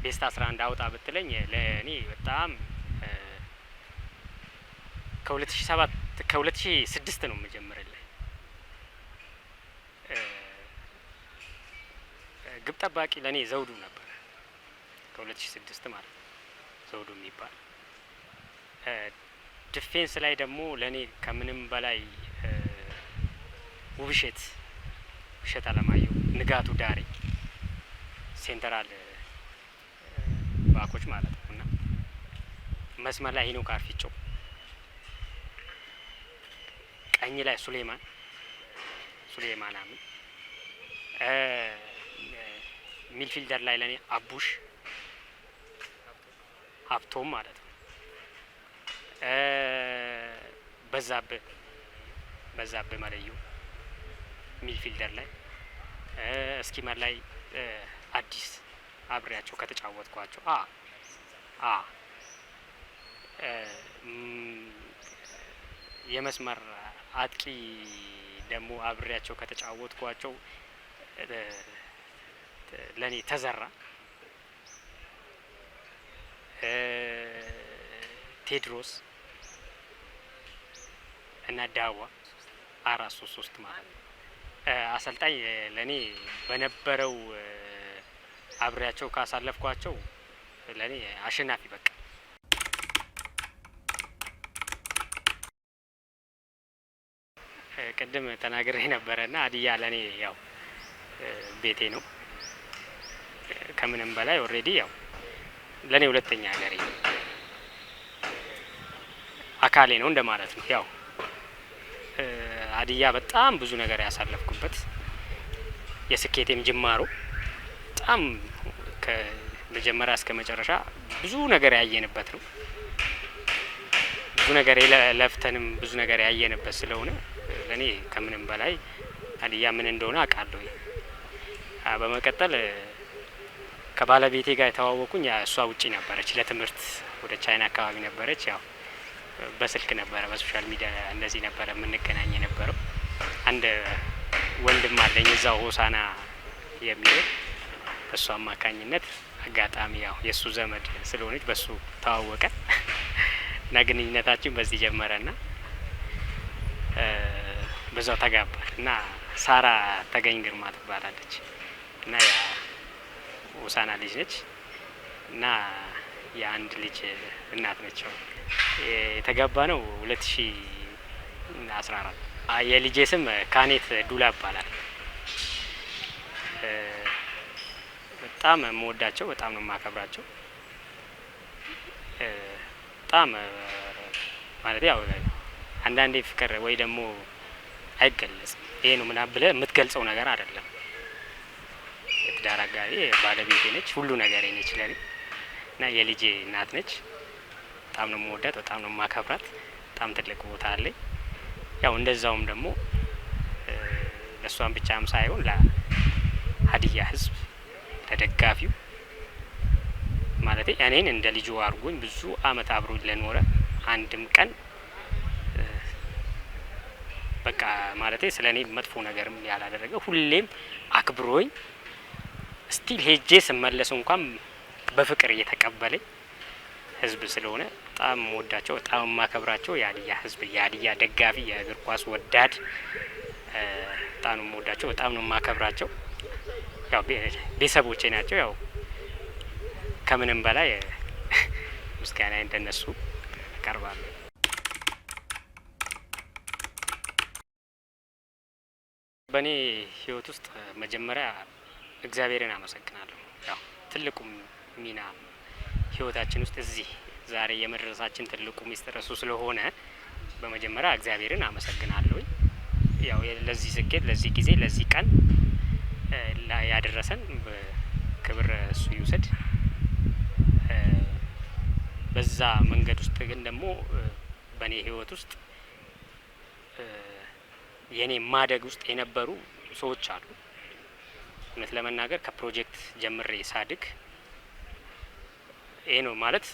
ቤስት 11 አውጣ ብትለኝ ለእኔ በጣም ከ2007 ከ2006 ነው የምጀምርልህ። ግብ ጠባቂ ለእኔ ዘውዱ ነበር ከ2006 ማለት ነው ዘውዱ የሚባል። ዲፌንስ ላይ ደግሞ ለእኔ ከምንም በላይ ውብሸት አለማየሁ፣ ንጋቱ ዳሬ ሴንተራል ባኮች ማለት ነው እና መስመር ላይ ሄኖክ አርፊጮ፣ ቀኝ ላይ ሱሌማን አምን፣ ሚድፊልደር ላይ ለኔ አቡሽ ሀብቶም ማለት ነው። በዛብህ መለዩ ሚድፊልደር ላይ እስኪመር ላይ አዲስ አብሬያቸው ከተጫወትኳቸው የመስመር አጥቂ ደግሞ አብሬያቸው ከተጫወትኳቸው ለኔ ተዘራ፣ ቴድሮስ እና ዳዋ 4-3-3 ማለት ነው። አሰልጣኝ ለኔ በነበረው አብሬያቸው ካሳለፍኳቸው ለኔ አሸናፊ በቃ ቅድም ተናግሬ ነበረና ሀዲያ ለኔ ያው ቤቴ ነው። ከምንም በላይ ኦሬዲ ያው ለኔ ሁለተኛ ሀገሬ ነው፣ አካሌ ነው እንደማለት ነው። ያው ሀዲያ በጣም ብዙ ነገር ያሳለፍኩበት የስኬቴም ጅማሮ በጣም ከመጀመሪያ እስከ መጨረሻ ብዙ ነገር ያየንበት ነው። ብዙ ነገር ለፍተንም ብዙ ነገር ያየንበት ስለሆነ ለኔ ከምንም በላይ ሀዲያ ምን እንደሆነ አውቃለሁ። በመቀጠል ከባለቤቴ ጋር የተዋወቁኝ እሷ ውጪ ነበረች፣ ለትምህርት ወደ ቻይና አካባቢ ነበረች። ያው በስልክ ነበረ በሶሻል ሚዲያ እንደዚህ ነበረ የምንገናኝ የነበረው። አንድ ወንድም አለኝ እዛው ሆሳዕና የሚለው በሱ አማካኝነት አጋጣሚ ያው የሱ ዘመድ ስለሆነች በሱ ተዋወቀ እና ግንኙነታችን በዚህ ጀመረና በዛው ተጋባል እና ሳራ ተገኝ ግርማ ትባላለች እና ያ ሆሳዕና ልጅ ነች እና የአንድ ልጅ እናት ነች። የተጋባ ነው 2014። የልጄ ስም ካኔት ዱላ ይባላል። በጣም የምወዳቸው በጣም ነው የማከብራቸው። በጣም ማለት ያው አንዳንዴ ፍቅር ወይ ደግሞ አይገለጽም ይሄ ነው ምናምን ብለህ የምትገልጸው ነገር አይደለም። የትዳር አጋሪ ባለቤቴ ነች፣ ሁሉ ነገር ነች ለኔ እና የልጄ እናት ነች። በጣም ነው የምወዳት፣ በጣም ነው የማከብራት። በጣም ትልቅ ቦታ አለኝ። ያው እንደዛውም ደግሞ ለሷን ብቻም ሳይሆን ለሀዲያ ህዝብ ለደጋፊው ማለት እኔን እንደ ልጁ አድርጎኝ ብዙ አመት አብሮኝ ለኖረ አንድም ቀን በቃ ማለት ስለኔ መጥፎ ነገርም ያላደረገ ሁሌም አክብሮኝ ስቲል ሄጄ ስመለስ እንኳን በፍቅር እየተቀበለኝ ህዝብ ስለሆነ በጣም ወዳቸው በጣም ማከብራቸው የሀዲያ ህዝብ የሀዲያ ደጋፊ የእግር ኳስ ወዳድ በጣም ነው ወዳቸው በጣም ነው ማከብራቸው። ያው ቤተሰቦቼ ናቸው። ያው ከምንም በላይ ምስጋና እንደነሱ አቀርባለሁ። በእኔ ህይወት ውስጥ መጀመሪያ እግዚአብሔርን አመሰግናለሁ። ያው ትልቁ ሚና ህይወታችን ውስጥ እዚህ ዛሬ የመድረሳችን ትልቁ ሚስጥር እሱ ስለሆነ በመጀመሪያ እግዚአብሔርን አመሰግናለሁ። ያው ለዚህ ስኬት ለዚህ ጊዜ ለዚህ ቀን ያደረሰን ክብር እሱ ይውሰድ። በዛ መንገድ ውስጥ ግን ደግሞ በእኔ ህይወት ውስጥ የኔ ማደግ ውስጥ የነበሩ ሰዎች አሉ። እውነት ለመናገር ከፕሮጀክት ጀምሬ ሳድግ ይሄ ነው ማለት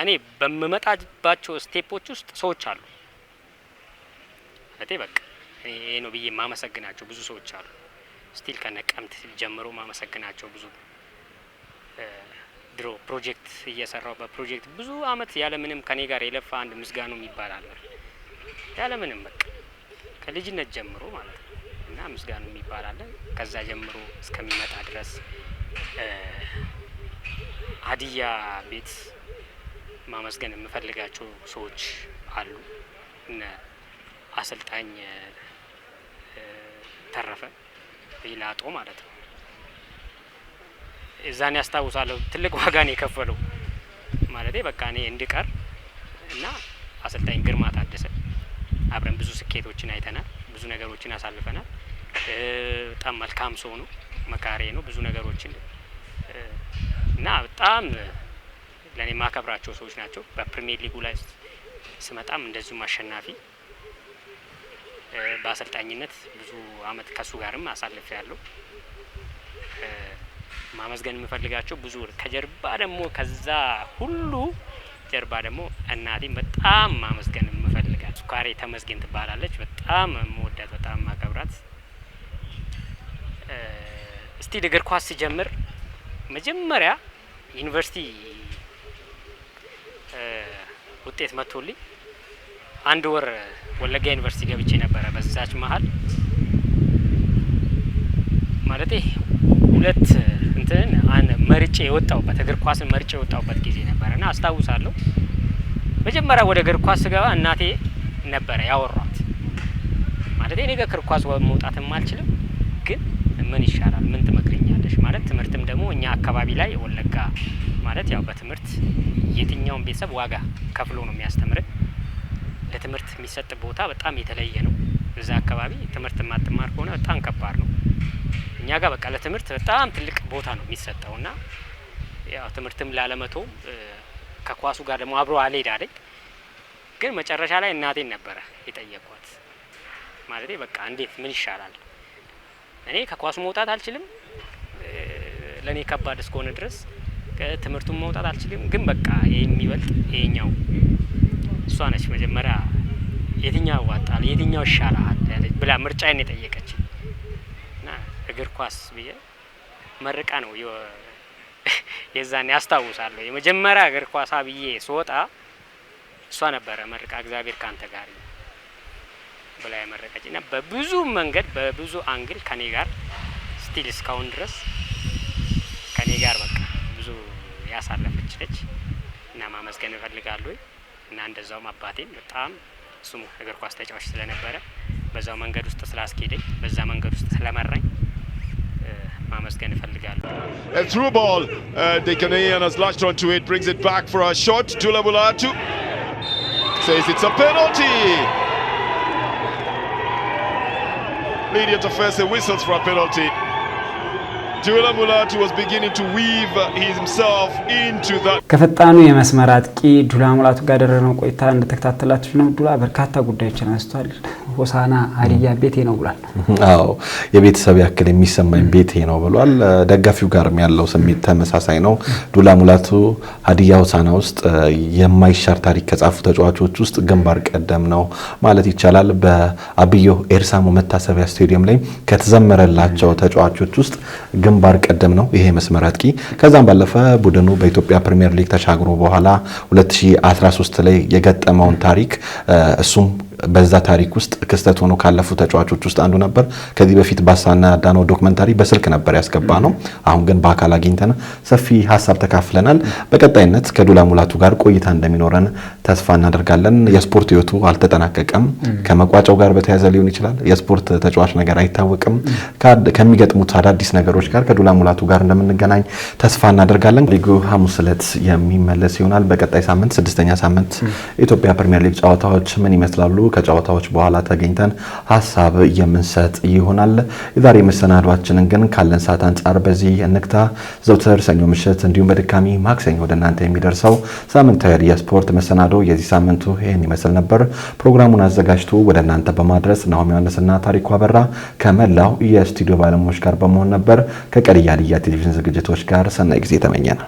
እኔ በመመጣባቸው ስቴፖች ውስጥ ሰዎች አሉ ማለት በቃ ይሄ ነው ብዬ ማመሰግናቸው ብዙ ሰዎች አሉ። ስቲል ከነቀምት ጀምሮ ማመሰግናቸው ብዙ ድሮ ፕሮጀክት እየሰራው በፕሮጀክት ብዙ አመት ያለምንም ከኔ ጋር የለፋ አንድ ምስጋኑ ይባላል ያለምንም በቃ ከልጅነት ጀምሮ ማለት ነው እና ምስጋኑ ይባላል። ከዛ ጀምሮ እስከሚመጣ ድረስ ሀዲያ ቤት ማመስገን የምፈልጋቸው ሰዎች አሉ። እነ አሰልጣኝ ተረፈ ቢላጦ ማለት ነው። እዛን ያስታውሳለሁ ትልቅ ዋጋ ነው የከፈለው ማለት በቃ እኔ እንድቀር እና አሰልጣኝ ግርማ ታደሰ አብረን ብዙ ስኬቶችን አይተናል፣ ብዙ ነገሮችን አሳልፈናል። በጣም መልካም ሰው ነው፣ መካሬ ነው ብዙ ነገሮችን እና በጣም ለኔ ማከብራቸው ሰዎች ናቸው። በፕሪሚየር ሊጉ ላይ ስመጣም እንደዚሁ አሸናፊ በአሰልጣኝነት ብዙ አመት ከሱ ጋርም አሳልፍ ያለው ማመስገን የምፈልጋቸው ብዙ ከጀርባ ደግሞ ከዛ ሁሉ ጀርባ ደግሞ እናቴን በጣም ማመስገን የምፈልጋት ሱካሬ ተመስገን ትባላለች። በጣም የምወዳት በጣም ማከብራት። እስቲ እግር ኳስ ሲጀምር መጀመሪያ ዩኒቨርሲቲ ውጤት መጥቶልኝ አንድ ወር ወለጋ ዩኒቨርሲቲ ገብቼ ነበረ። በዛች መሀል ማለቴ ሁለት እንትን መርጬ የወጣውበት እግር ኳስን መርጬ የወጣውበት ጊዜ ነበርና አስታውሳለሁ። መጀመሪያ ወደ እግር ኳስ ስገባ እናቴ ነበረ ያወሯት ማለት እኔ እግር ኳስ መውጣትም አልችልም፣ ግን ምን ይሻላል ምን ትመክሪኛለሽ ማለት ትምህርትም ደግሞ እኛ አካባቢ ላይ ወለጋ ማለት ያው በትምህርት የትኛውን ቤተሰብ ዋጋ ከፍሎ ነው የሚያስተምር። ለትምህርት የሚሰጥ ቦታ በጣም የተለየ ነው። እዛ አካባቢ ትምህርት ማትማር ከሆነ በጣም ከባድ ነው። እኛ ጋር በቃ ለትምህርት በጣም ትልቅ ቦታ ነው የሚሰጠውና ያው ትምህርትም ላለመቶ ከኳሱ ጋር ደግሞ አብሮ አልሄድ አለኝ። ግን መጨረሻ ላይ እናቴን ነበረ የጠየኳት ማለት በቃ እንዴት ምን ይሻላል እኔ ከኳሱ መውጣት አልችልም፣ ለኔ ከባድ እስከሆነ ድረስ ትምህርቱን መውጣት አልችልም፣ ግን በቃ የሚበልጥ ይሄኛው እሷ ነች መጀመሪያ የትኛው ዋጣል የትኛው ይሻላል ብላ ምርጫዬን የጠየቀችኝ እና እግር ኳስ ብዬ መርቃ ነው የዛን ያስታውሳለሁ። የመጀመሪያ እግር ኳስ ብዬ ስወጣ እሷ ነበረ መርቃ እግዚአብሔር ካንተ ጋር ብላ የመረቀችና በብዙ መንገድ በብዙ አንግል ከኔ ጋር ስቲል እስካሁን ድረስ ከኔ ጋር በቃ ብዙ ያሳለፈች ነች እና ማመስገን እፈልጋለሁ። እና እንደዛውም አባቴን በጣም እሱም እግር ኳስ ተጫዋች ስለነበረ በዛው መንገድ ውስጥ ስላስኬደኝ በዛ መንገድ ውስጥ ስለመራኝ ማመስገን እፈልጋለሁ። A through ball, the Ghanaian has latched onto it, brings it back for a shot. Dula Bulatu says it's a penalty. Lydia Tofese whistles for a penalty. Dula Mulatu was beginning to weave himself into that. ከፈጣኑ የመስመር አጥቂ ዱላ ሙላቱ ጋር ያደረገው ቆይታ እንደተከታተላችሁ ነው። ዱላ በርካታ ጉዳዮችን አንስቷል። ሆሳና ሀዲያ ቤቴ ነው ብሏል። አዎ የቤተሰብ ያክል የሚሰማኝ ቤቴ ነው ብሏል። ደጋፊው ጋርም ያለው ስሜት ተመሳሳይ ነው። ዱላ ሙላቱ ሀዲያ ሆሳና ውስጥ የማይሻር ታሪክ ከጻፉ ተጫዋቾች ውስጥ ግንባር ቀደም ነው ማለት ይቻላል። በአብዮ ኤርሳሞ መታሰቢያ ስቴዲየም ላይ ከተዘመረላቸው ተጫዋቾች ውስጥ ግንባር ቀደም ነው ይሄ መስመር አጥቂ። ከዛም ባለፈ ቡድኑ በኢትዮጵያ ፕሪሚየር ሊግ ተሻግሮ በኋላ 2013 ላይ የገጠመውን ታሪክ እሱም በዛ ታሪክ ውስጥ ክስተት ሆኖ ካለፉ ተጫዋቾች ውስጥ አንዱ ነበር። ከዚህ በፊት ባሳና ዳኖ ዶክመንታሪ በስልክ ነበር ያስገባ ነው። አሁን ግን በአካል አግኝተን ሰፊ ሀሳብ ተካፍለናል። በቀጣይነት ከዱላ ሙላቱ ጋር ቆይታ እንደሚኖረን ተስፋ እናደርጋለን። የስፖርት ህይወቱ አልተጠናቀቀም። ከመቋጫው ጋር በተያያዘ ሊሆን ይችላል። የስፖርት ተጫዋች ነገር አይታወቅም። ከሚገጥሙት አዳዲስ ነገሮች ጋር ከዱላ ሙላቱ ጋር እንደምንገናኝ ተስፋ እናደርጋለን። ሊጉ ሐሙስ ዕለት የሚመለስ ይሆናል። በቀጣይ ሳምንት 6ኛ ሳምንት የኢትዮጵያ ፕሪሚየር ሊግ ጨዋታዎች ምን ይመስላሉ? ከጨዋታዎች በኋላ ተገኝተን ሀሳብ የምንሰጥ ይሆናል። የዛሬ መሰናዷችንን ግን ካለን ሰዓት አንጻር በዚህ እንክታ። ዘውትር ሰኞ ምሽት እንዲሁም በድካሚ ማክሰኞ ወደ እናንተ የሚደርሰው ሳምንታዊ የስፖርት መሰናዶ የዚህ ሳምንቱ ይህን ይመስል ነበር። ፕሮግራሙን አዘጋጅቶ ወደ እናንተ በማድረስ ናሆም ዮሐንስና ታሪኩ አበራ ከመላው የስቱዲዮ ባለሙያዎች ጋር በመሆን ነበር። ከቀሪ የሀዲያ ቴሌቪዥን ዝግጅቶች ጋር ሰናይ ጊዜ ተመኘን።